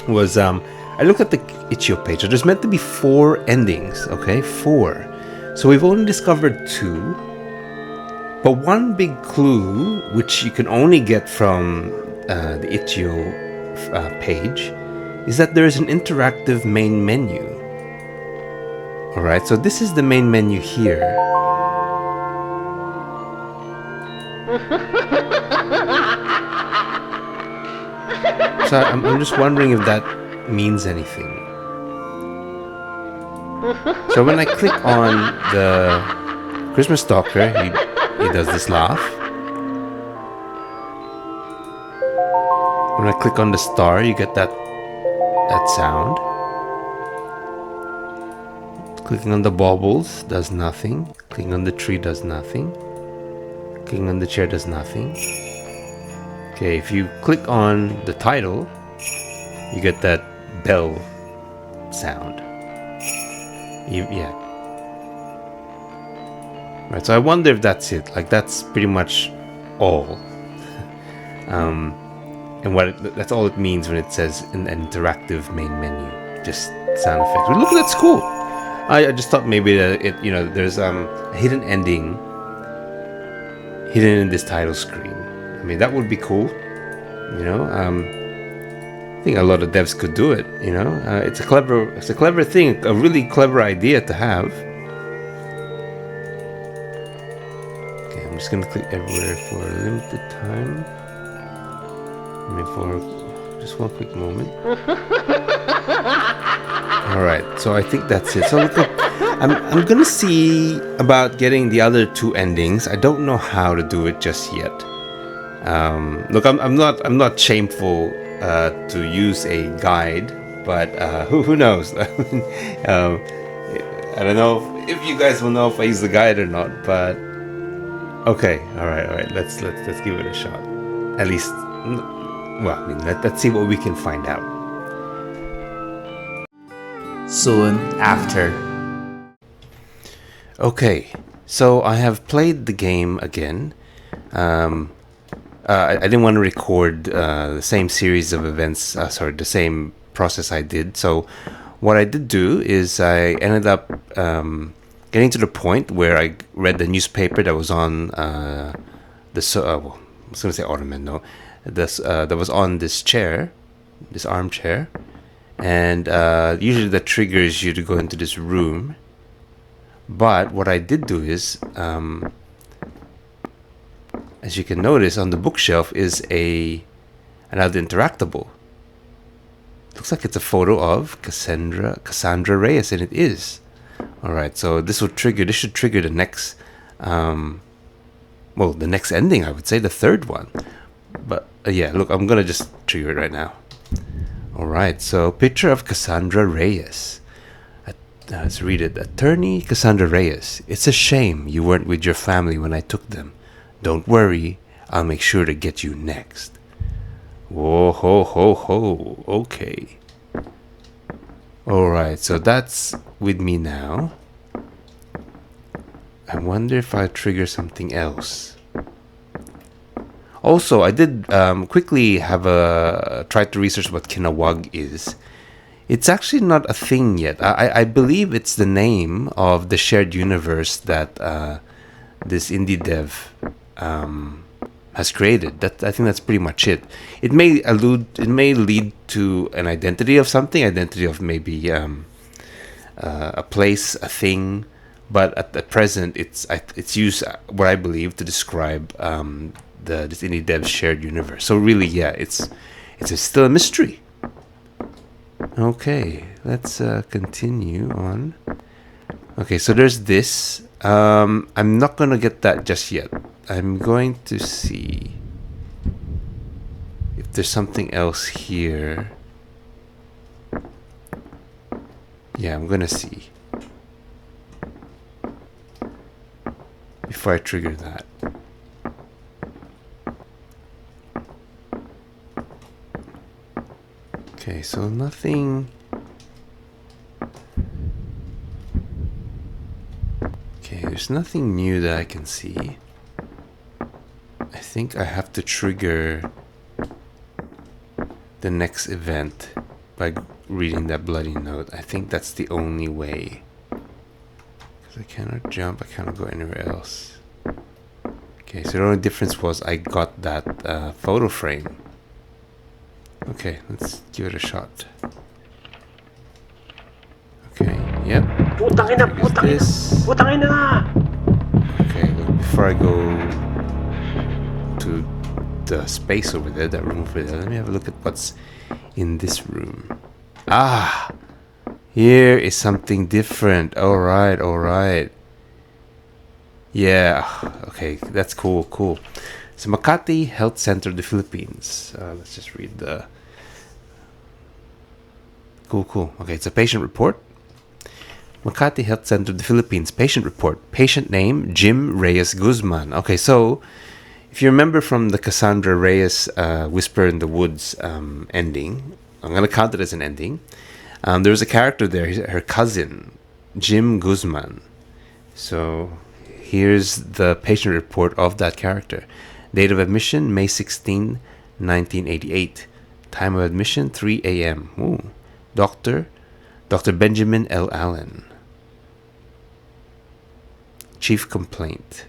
was I looked at the itch.io page. So there's meant to be 4 endings, okay? 4. So we've only discovered 2. But one big clue, which you can only get from the itch.io page, is that there is an interactive main menu. Alright, so this is the main menu here. So I'm just wondering if that means anything. So when I click on the Christmas Stalker, he does this laugh. When I click on the star, you get that sound. Clicking on the baubles does nothing. Clicking on the tree does nothing. Clicking on the chair does nothing. Okay, if you click on the title, you get that bell sound. Yeah. Right, so I wonder if that's it. Like, that's pretty much all. And that's all it means when it says an interactive main menu. Just sound effects. But look, that's cool. I just thought maybe that there's a hidden ending hidden in this title screen. I mean, that would be cool. I think a lot of devs could do it. It's a clever thing, a really clever idea to have. Okay, I'm just gonna click everywhere for a limited time. I mean, for just one quick moment. All right, so I think that's it. So look, I'm gonna see about getting the other 2 endings. I don't know how to do it just yet. Look, I'm not shameful to use a guide, but who knows? I don't know if you guys will know if I use the guide or not. But okay, all right. Let's give it a shot. At least, well, I mean, let's see what we can find out. Soon after. Okay, so I have played the game again. I didn't want to record the same series of events, the same process I did. So what I did do is I ended up getting to the point where I read the newspaper that was on I was going to say ottoman, no, that was on this chair, this armchair, and usually that triggers you to go into this room. But what I did do is, as you can notice, on the bookshelf is another interactable. Looks like it's a photo of Cassandra Reyes, and it is. All right, so this should trigger the next, the next ending, I would say, the third one. But yeah, look, I'm gonna just trigger it right now. All right, so picture of Cassandra Reyes. Let's read it. Attorney Cassandra Reyes. It's a shame you weren't with your family when I took them. Don't worry, I'll make sure to get you next. Whoa, ho, ho, ho. Okay. Alright, so that's with me now. I wonder if I trigger something else. Also, I did quickly try to research what Kinawag is. It's actually not a thing yet. I believe it's the name of the shared universe that this indie dev has created. I think that's pretty much it. It may lead to an identity of something, identity of maybe a place, a thing. But at present, it's used, what I believe, to describe this indie dev's shared universe. So really, yeah, it's still a mystery. Okay, let's continue on. Okay, so there's this. I'm not gonna get that just yet. I'm going to see if there's something else here. Yeah, I'm gonna see before I trigger that. Okay, so nothing. Okay, there's nothing new that I can see. I think I have to trigger the next event by reading that bloody note. I think that's the only way. Because I cannot jump, I cannot go anywhere else. Okay, so the only difference was I got that photo frame. Okay, let's give it a shot. Okay, yep. Putang ina, putang ina, putang ina! Okay, look, before I go to the space over there, that room over there, let me have a look at what's in this room. Ah! Here is something different. Alright. Yeah, okay, that's cool. So Makati Health Center of the Philippines. Let's just read the... Cool. Okay, it's a patient report. Makati Health Center of the Philippines patient report. Patient name, Jim Reyes Guzman. Okay, so if you remember from the Cassandra Reyes Whisper in the Woods ending, I'm going to count it as an ending. There's a character there, her cousin, Jim Guzman. So here's the patient report of that character. Date of admission, May 16, 1988. Time of admission, 3 a.m. Ooh. Dr. Benjamin L. Allen. Chief complaint.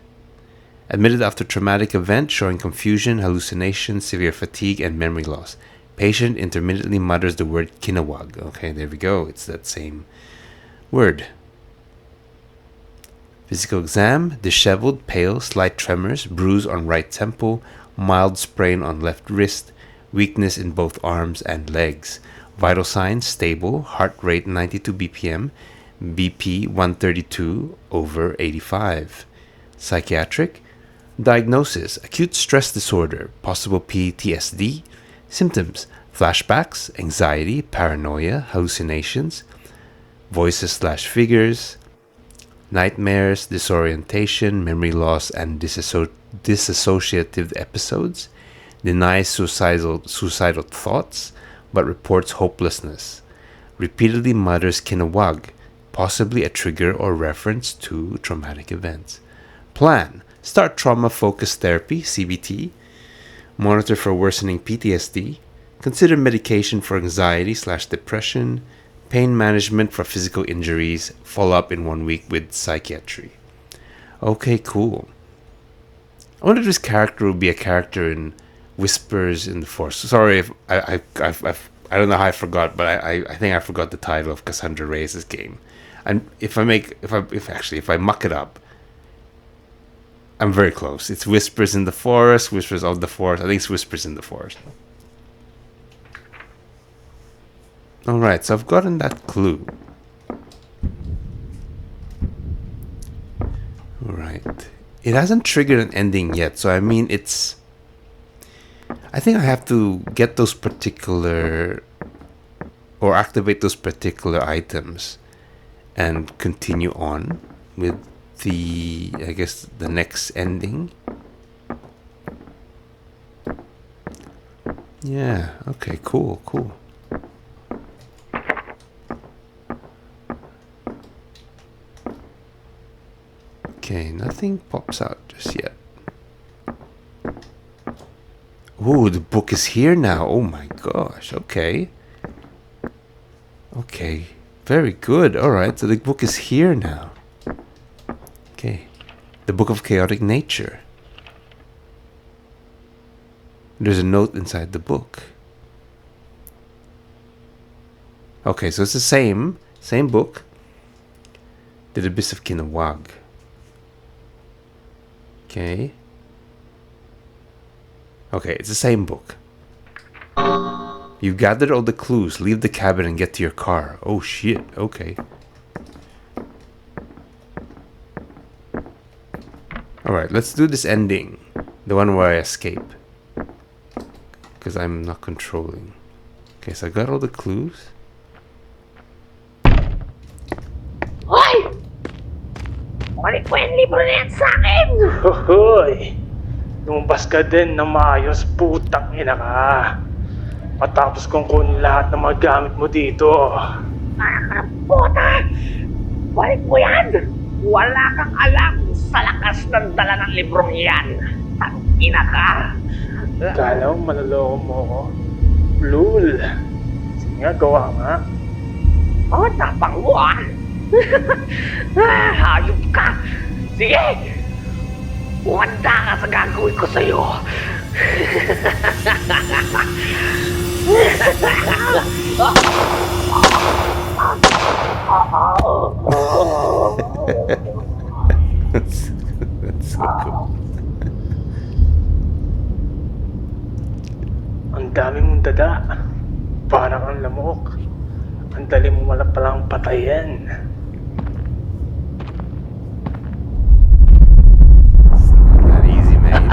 Admitted after traumatic event showing confusion, hallucination, severe fatigue, and memory loss. Patient intermittently mutters the word kinawag. Okay, there we go. It's that same word. Physical exam. Disheveled, pale, slight tremors, bruise on right temple, mild sprain on left wrist, weakness in both arms and legs. Vital signs stable, heart rate 92 BPM, BP 132/85. Psychiatric. Diagnosis, acute stress disorder, possible PTSD. Symptoms, flashbacks, anxiety, paranoia, hallucinations, voices/figures, nightmares, disorientation, memory loss, and dissociative episodes. Denies suicidal thoughts, but reports hopelessness. Repeatedly mutters kinawag, possibly a trigger or reference to traumatic events. Plan. Start trauma-focused therapy, CBT, monitor for worsening PTSD, consider medication for anxiety/depression, pain management for physical injuries, follow up in 1 week with psychiatry. Okay, cool. I wonder if this character would be a character in Whispers in the Forest. Sorry if I don't know how I forgot, but I think I forgot the title of Cassandra Reyes' game. And if I muck it up, I'm very close. It's Whispers in the Forest, Whispers of the Forest. I think it's Whispers in the Forest. Alright, so I've gotten that clue. Alright. It hasn't triggered an ending yet, so I mean it's... I think I have to get those particular... or activate those particular items and continue on with the... I guess the next ending. Yeah, okay, cool. Okay, nothing pops out just yet. Ooh, the book is here now. Oh my gosh, okay. Okay, very good. Alright, so the book is here now. Okay, the Book of Chaotic Nature. There's a note inside the book. Okay, so it's the same book. The Abyss of Kinawag. Okay. Okay, it's the same book. You've gathered all the clues. Leave the cabin and get to your car. Oh shit, okay. Alright, let's do this ending. The one where I escape. Because I'm not controlling. Okay, so I got all the clues. Hoy! Balik mo yung libro na yan sa akin! Hoy! Lumabas ka din na maayos, putang ina ka. Matapos kong kunin lahat ng mga gamit mo dito. Puta! Balik mo yan! Wala kang alam sa lakas ng dala ng librong yan. Tangina ka! Kala mo manloloko mo ako? Lul! Sige nga, gawa nga. Oh, tapang mo ah! Hayop ka! Sige! Wanda ka sa gagawin ko sa'yo! That's so cool. Ang dami mong dada. Parang ang lamok. Ang dali mo wala palang patayin. Not easy, mate.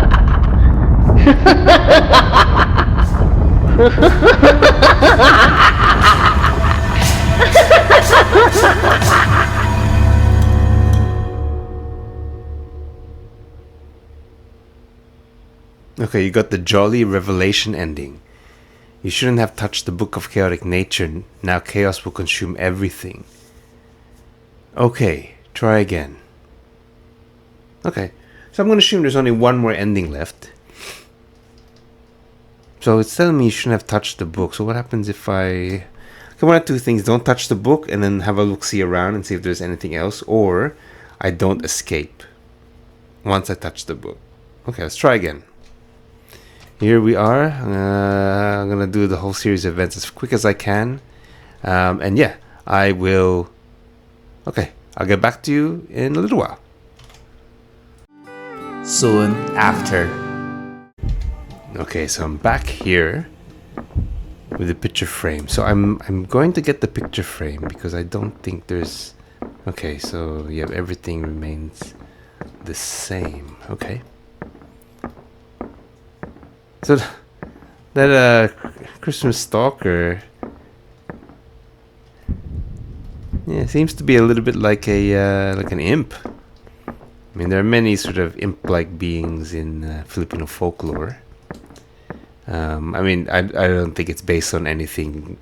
Okay, you got the jolly revelation ending. You shouldn't have touched the Book of Chaotic Nature. Now chaos will consume everything. Okay, try again. Okay, so I'm going to assume there's only one more ending left. So it's telling me you shouldn't have touched the book. So what happens if I... Okay, one of two things. Don't touch the book and then have a look-see around and see if there's anything else. Or I don't escape once I touch the book. Okay, let's try again. Here we are. I'm going to do the whole series of events as quick as I can. And yeah, I will... Okay, I'll get back to you in a little while. Soon after. Okay, so I'm back here with the picture frame. So I'm going to get the picture frame because I don't think there's... Okay, so yeah, everything remains the same. Okay. So that Christmas Stalker, yeah, seems to be a little bit like an imp. I mean, there are many sort of imp-like beings in Filipino folklore. I mean, I don't think it's based on anything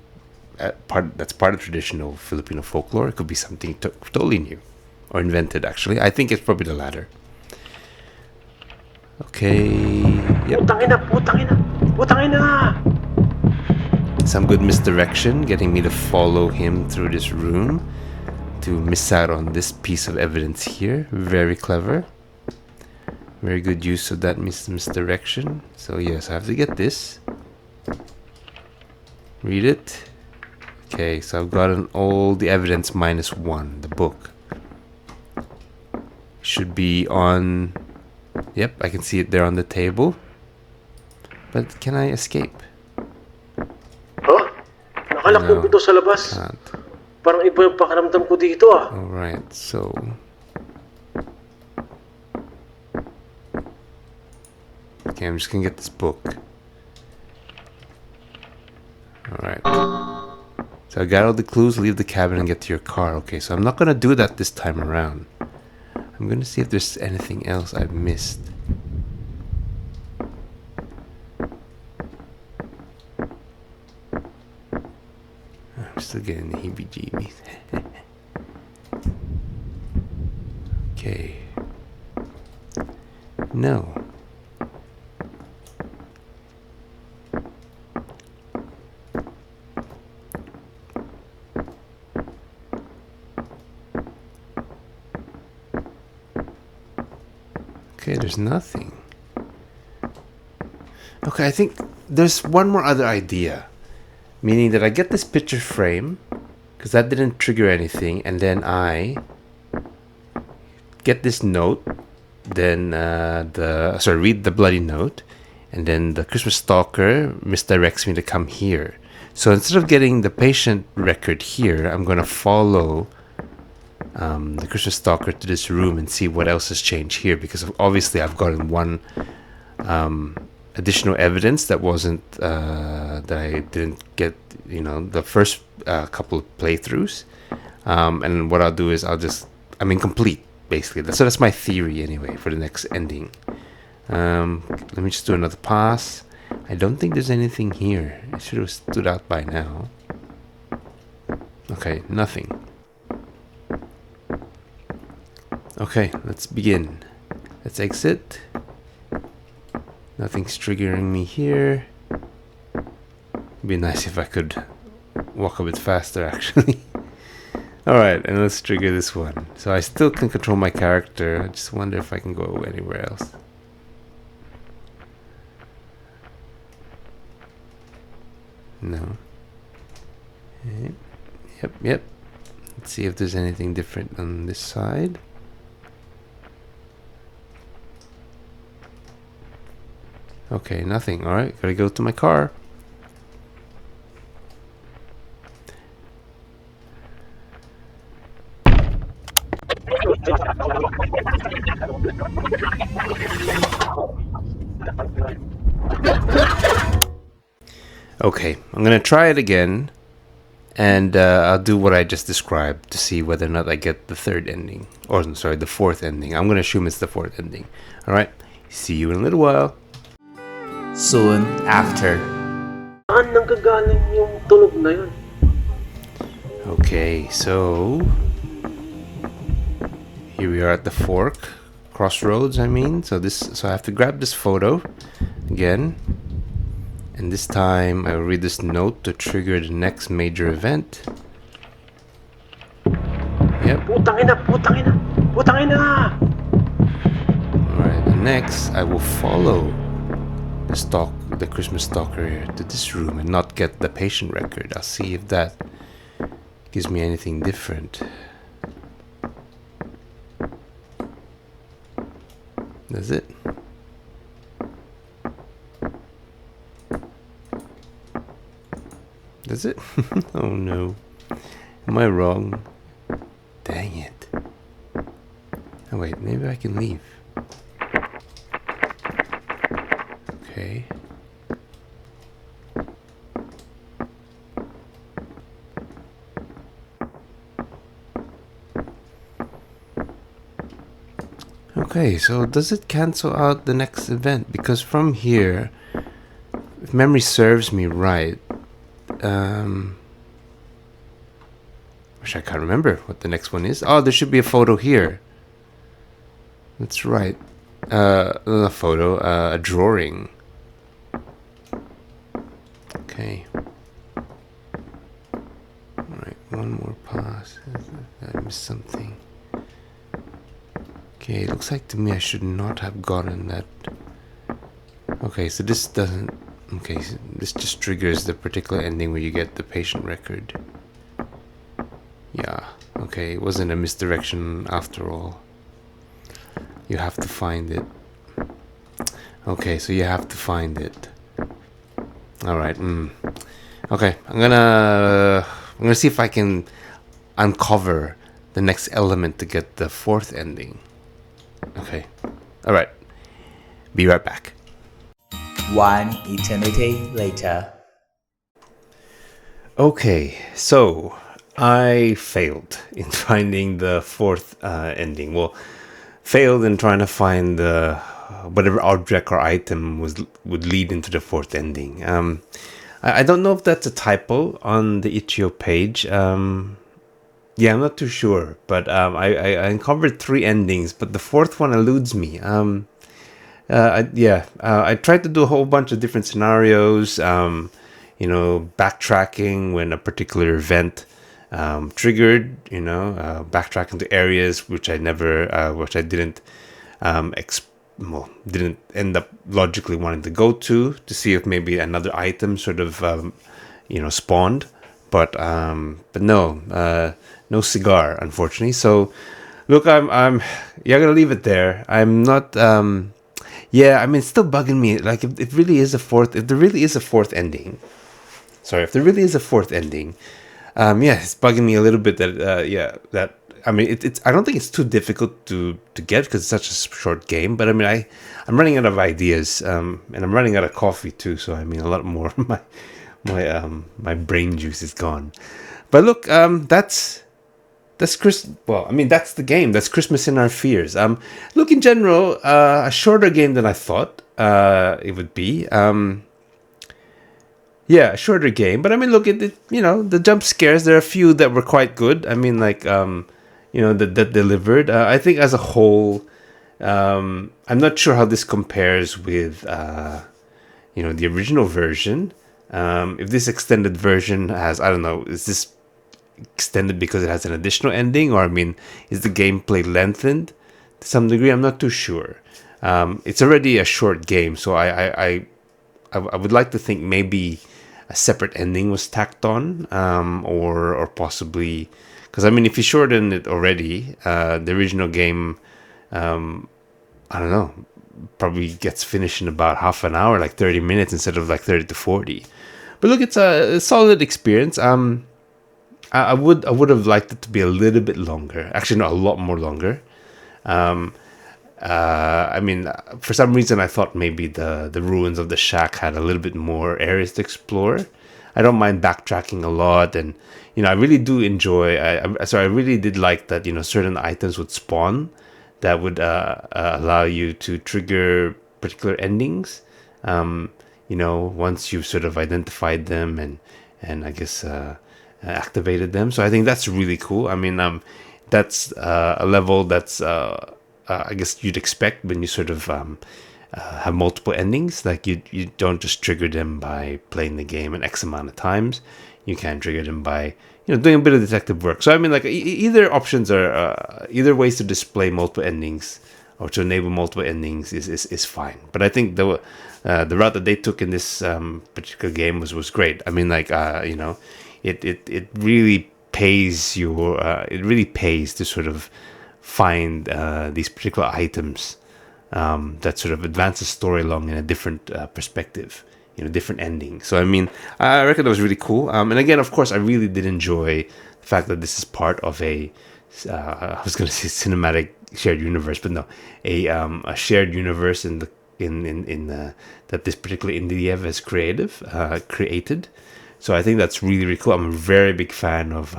that's part of traditional Filipino folklore. It could be something totally new or invented. Actually, I think it's probably the latter. Okay. Yep. Putang ina! Some good misdirection, getting me to follow him through this room to miss out on this piece of evidence here. Very clever. Very good use of that misdirection. So yes, I have to get this. Read it. Okay, so I've gotten all the evidence -1, the book. Should be on... Yep, I can see it there on the table. But can I escape? Huh? Nakalak yung pito sa labas. Can't. Parang iba yung pakiramdam ko dito ah. Alright, so... Okay, I'm just gonna get this book. Alright. So I got all the clues, leave the cabin and get to your car. Okay, so I'm not gonna do that this time around. I'm gonna see if there's anything else I've missed. I'm still getting the heebie-jeebies. Okay. No. Okay, there's nothing. Okay, I think there's one more other idea. Meaning that I get this picture frame, because that didn't trigger anything, and then I get this note, then read the bloody note, and then the Christmas Stalker misdirects me to come here. So instead of getting the patient record here, I'm going to follow the Christmas Stalker to this room and see what else has changed here, because obviously I've gotten one additional evidence that wasn't that I didn't get, the first couple of playthroughs, and what I'll do is I'm incomplete basically. So that's my theory anyway for the next ending. Let me just do another pass. I don't think there's anything here. It should have stood out by now. Okay, nothing. Okay, let's begin. Let's exit. Nothing's triggering me here. It'd be nice if I could walk a bit faster, actually. Alright, and let's trigger this one. So I still can control my character. I just wonder if I can go anywhere else. No. Yep. Let's see if there's anything different on this side. Okay, nothing. Alright, gotta go to my car. Okay, I'm gonna try it again, and I'll do what I just described to see whether or not I get the third ending. Or, sorry, the fourth ending. I'm gonna assume it's the fourth ending. Alright, see you in a little while. Soon after. Saan nanggagaling yung tunog na yun? Okay, so here we are at the crossroads. I have to grab this photo again, and this time I will read this note to trigger the next major event. Yep. Putang ina! Alright, and next I will follow the Christmas Stalker to this room and not get the patient record. I'll see if that gives me anything different. Does it? Does it? Oh no. Am I wrong? Dang it. Oh wait, maybe I can leave. Okay. Okay, so does it cancel out the next event? Because from here, if memory serves me right, wish I can't remember what the next one is. Oh, there should be a photo here. That's right. not a photo, a drawing. Okay. Alright, one more pass. I missed something. Okay, it looks like to me I should not have gotten that. Okay, so this doesn't. Okay, so this just triggers the particular ending where you get the patient record. Yeah, okay, it wasn't a misdirection after all. You have to find it. Okay, so you have to find it. Alright, Okay, I'm gonna see if I can uncover the next element to get the fourth ending. Okay. Alright. Be right back. One eternity later. Okay, so I failed in finding the fourth ending. Well, failed in trying to find the whatever object or item would lead into the fourth ending. I don't know if that's a typo on the itch.io page. Yeah, I'm not too sure, but I uncovered 3 endings, but the fourth one eludes me. I tried to do a whole bunch of different scenarios. Backtracking when a particular event triggered. Backtracking to areas which I didn't didn't end up logically wanting to go to see if maybe another item sort of spawned, but no, no cigar, unfortunately. So look, I'm gonna leave it there. I'm not it's still bugging me, like if there really is a fourth ending. It's bugging me a little bit that it's I don't think it's too difficult to get because it's such a short game. But I'm running out of ideas, and I'm running out of coffee too. So a lot more of my brain juice is gone. But look, that's Chris. Well, that's the game. That's Christmas in Our Fears. Look, in general, a shorter game than I thought it would be. A shorter game, but look at it. The jump scares. There are a few that were quite good. That delivered. I think as a whole, I'm not sure how this compares with, the original version. If this extended version has, I don't know, is this extended because it has an additional ending, or is the gameplay lengthened to some degree? I'm not too sure. It's already a short game, so I would like to think maybe a separate ending was tacked on, or possibly, because if you shorten it already, the original game, I don't know, probably gets finished in about half an hour, like 30 minutes instead of like 30 to 40. But look, it's a solid experience. I would have liked it to be a little bit longer. Actually, no, a lot more longer. For some reason, I thought maybe the ruins of the shack had a little bit more areas to explore. I don't mind backtracking a lot, and I really do enjoy. I really did like that. Certain items would spawn that would allow you to trigger particular endings. Once you've sort of identified them and I guess activated them. So I think that's really cool. That's a level that's I guess you'd expect when you sort of have multiple endings. Like you don't just trigger them by playing the game an X amount of times. You can trigger them by doing a bit of detective work. So either options are either ways to display multiple endings or to enable multiple endings is fine. But I think the route that they took in this particular game was great. It really pays to sort of find these particular items that sort of advance the story along in a different perspective, different ending. So I reckon that was really cool. And again, of course, I really did enjoy the fact that this is part of a I was going to say cinematic shared universe, but no, a shared universe in that this particular indie dev has created. So I think that's really, really cool. I'm a very big fan of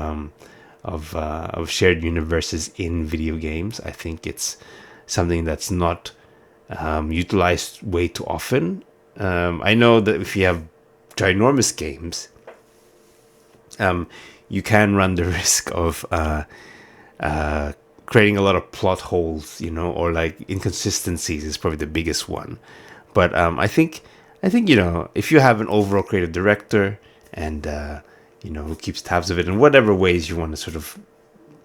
shared universes in video games. I think it's something that's not utilized way too often. I know that if you have ginormous games, you can run the risk of creating a lot of plot holes, or like inconsistencies is probably the biggest one. But I think if you have an overall creative director and who keeps tabs of it in whatever ways you want to sort of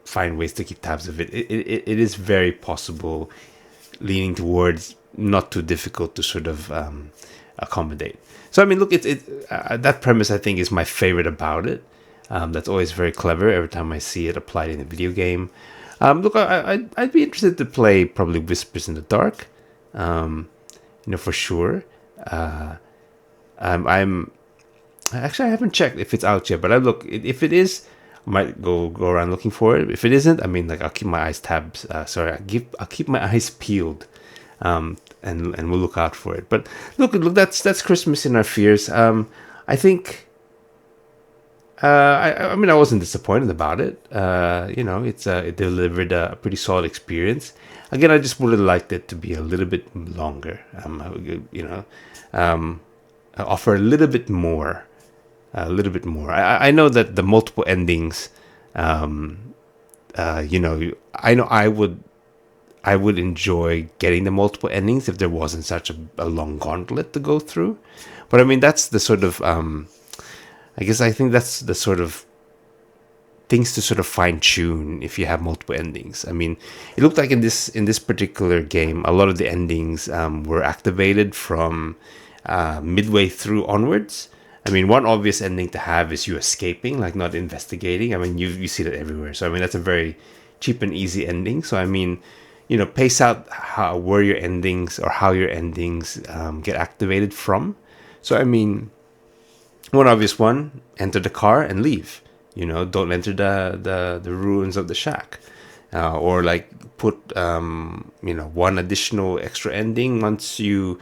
find ways to keep tabs of it, it is very possible, leaning towards not too difficult to sort of accommodate. So I mean, look, that premise I think is my favorite about it. That's always very clever every time I see it applied in a video game. Look, I'd be interested to play probably Whispers in the Dark, for sure. I'm actually, I haven't checked if it's out yet, but if it is, I might go around looking for it. If it isn't, I mean, like, I'll keep my eyes I'll keep my eyes peeled, and we'll look out for it. But look, that's Christmas in Our Fears. I think. I mean, I wasn't disappointed about it. It delivered a pretty solid experience. Again, I just would have liked it to be a little bit longer. Offer a little bit more. I know that the multiple endings. I know I would enjoy getting the multiple endings if there wasn't such a long gauntlet to go through. But I mean, that's the sort of I think that's the sort of things to sort of fine tune if you have multiple endings. I mean, it looked like in this particular game, a lot of the endings were activated from midway through onwards. I mean, one obvious ending to have is you escaping, like not investigating. I mean, you see that everywhere. So I mean, that's a very cheap and easy ending. So I mean, pace out how your endings get activated from. So I mean, one obvious one: enter the car and leave. Don't enter the ruins of the shack, or like put one additional extra ending once you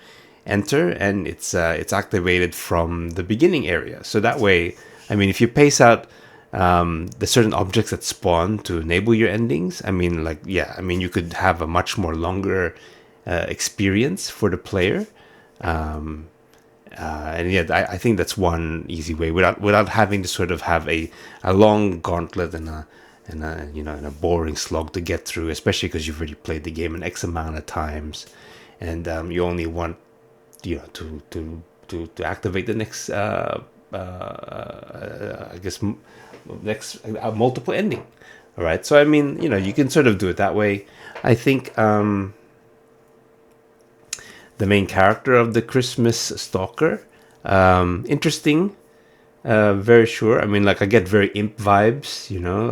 enter, and it's activated from the beginning area. So that way, I mean, if you pace out the certain objects that spawn to enable your endings, I mean, you could have a much more longer experience for the player. I think that's one easy way without having to sort of have a long gauntlet and a boring slog to get through, especially because you've already played the game an X amount of times, and you only want to activate the next multiple ending. All right, so I mean, you can sort of do it that way. I think the main character of the Christmas Stalker, interesting, very sure. I mean, like, I get very imp vibes.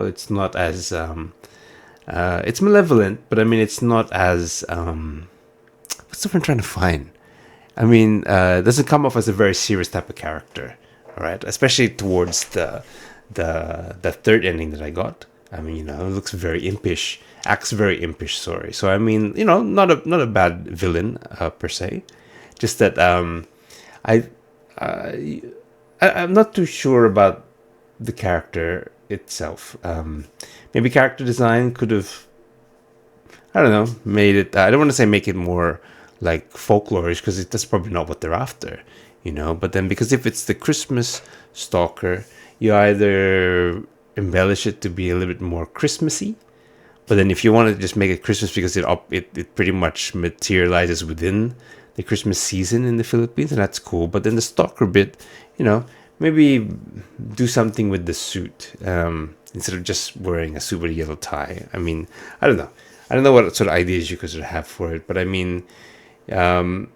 It's not as it's malevolent, but I mean, it's not as what's the word I'm trying to find? I mean, it doesn't come off as a very serious type of character, all right? Especially towards the third ending that I got. I mean, it looks very impish, acts very impish. Sorry. So I mean, not a bad villain per se. Just that I'm not too sure about the character itself. Maybe character design could have, I don't know, made it. I don't want to say make it more like folklorish, because that's probably not what they're after, But then, because if it's the Christmas Stalker, you either embellish it to be a little bit more Christmassy, but then if you want to just make it Christmas because it pretty much materializes within the Christmas season in the Philippines, and that's cool. But then the Stalker bit, maybe do something with the suit instead of just wearing a suit with a yellow tie. I mean, I don't know what sort of ideas you could sort of have for it, but I mean, you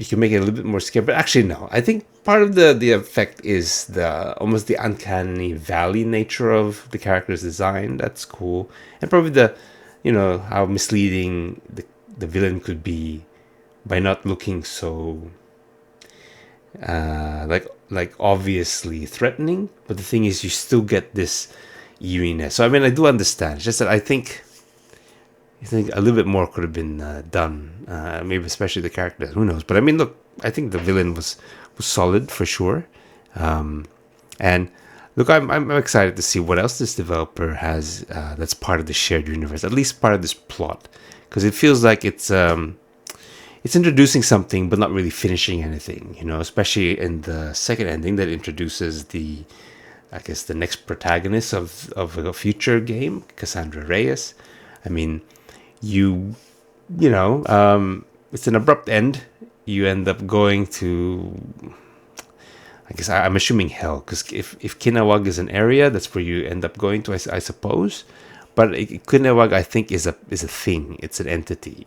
can make it a little bit more scary. But actually, no. I think part of the effect is almost the uncanny valley nature of the character's design. That's cool, and probably how misleading the villain could be by not looking so like obviously threatening. But the thing is, you still get this eeriness. So I mean, I do understand. It's just that I think a little bit more could have been done. Maybe especially the character. Who knows? But I mean, look, I think the villain was solid for sure. And look, I'm excited to see what else this developer has that's part of the shared universe, at least part of this plot, because it feels like it's introducing something but not really finishing anything. Especially in the second ending that introduces the next protagonist of a future game, Cassandra Reyes. I mean, you know, it's an abrupt end. You end up going to, I guess I'm assuming hell, because if Kinawag is an area, that's where you end up going to, I suppose. But Kinawag, I think, is a thing. It's an entity,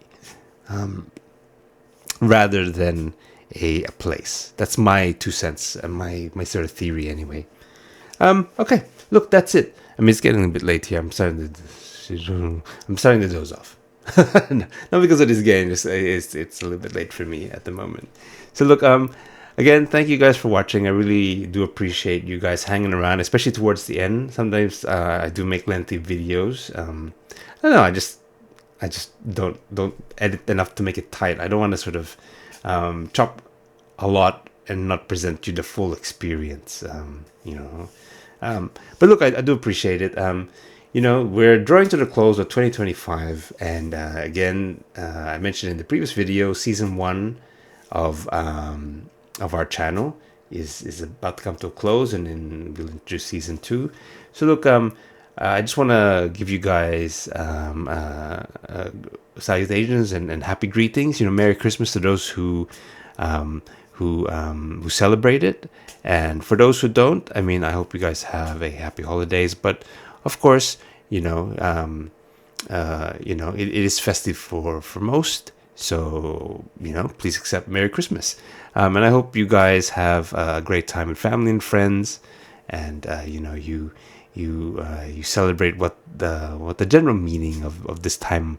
rather than a place. That's my 2 cents and my sort of theory, anyway. Okay, look, that's it. I mean, it's getting a bit late here. I'm starting to doze off. Not because of this game. It's a little bit late for me at the moment. So look, again, thank you guys for watching. I really do appreciate you guys hanging around, especially towards the end. Sometimes I do make lengthy videos. I don't know. I just don't edit enough to make it tight. I don't want to sort of chop a lot and not present you the full experience. You know. But look, I do appreciate it. You know, we're drawing to the close of 2025, and again, I mentioned in the previous video, season 1 of our channel is about to come to a close, and then we'll introduce season 2. So look, I just want to give you guys salutations and happy greetings. You know, Merry Christmas to those who celebrate it, and for those who don't, I mean, I hope you guys have a happy holidays. But of course, you know, it is festive for most. So, you know, please accept Merry Christmas. And I hope you guys have a great time with family and friends, and you know, you celebrate what the general meaning of this time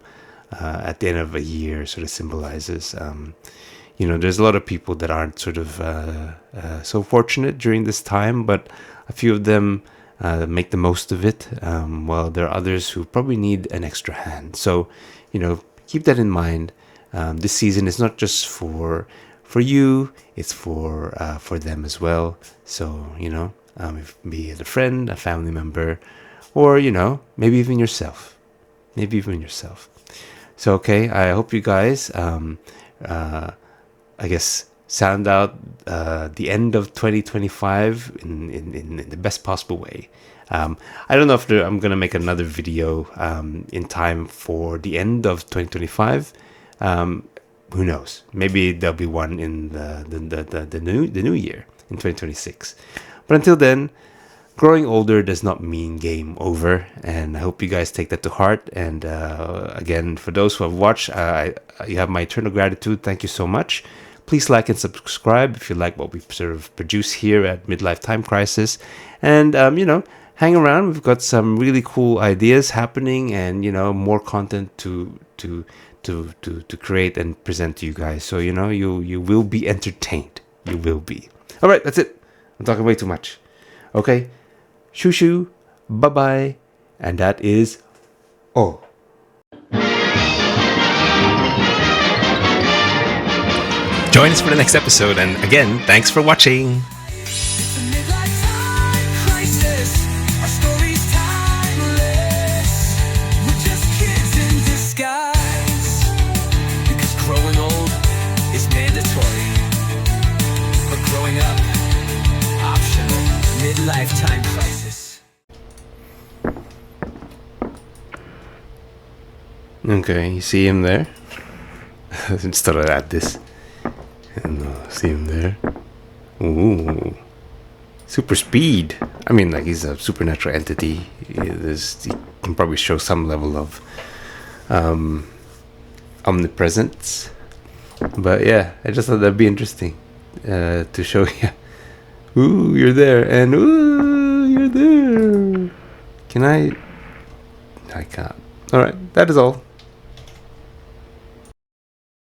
at the end of a year sort of symbolizes. You know, there's a lot of people that aren't sort of so fortunate during this time, but a few of them make the most of it, while there are others who probably need an extra hand. So, you know, keep that in mind. This season is not just for you; it's for them as well. So, you know, be it a friend, a family member, or, you know, maybe even yourself. So, okay, I hope you guys, I guess, sound out the end of 2025 in the best possible way. I don't know if I'm going to make another video in time for the end of 2025. Who knows? Maybe there'll be one in the new year in 2026. But until then, growing older does not mean game over, and I hope you guys take that to heart. And again, for those who have watched, you have my eternal gratitude. Thank you so much. Please like and subscribe if you like what we sort of produce here at Midlife Time Crisis. And, you know, hang around. We've got some really cool ideas happening, and, you know, more content to create and present to you guys. So, you know, you will be entertained. You will be. All right, that's it. I'm talking way too much. Okay. Shoo shoo. Bye-bye. And that is all. Join us for the next episode, and again, thanks for watching. It's a midlife time crisis. Our story's timeless. We're just kids in disguise. Because growing old is mandatory, but growing up, optional. Midlife time crisis. Okay, you see him there? Just thought I'd add this. And see him there. Ooh. Super speed. I mean, like, he's a supernatural entity. He can probably show some level of omnipresence. But yeah, I just thought that'd be interesting to show you. Ooh, you're there. And ooh, you're there. Can I? I can't. Alright, that is all.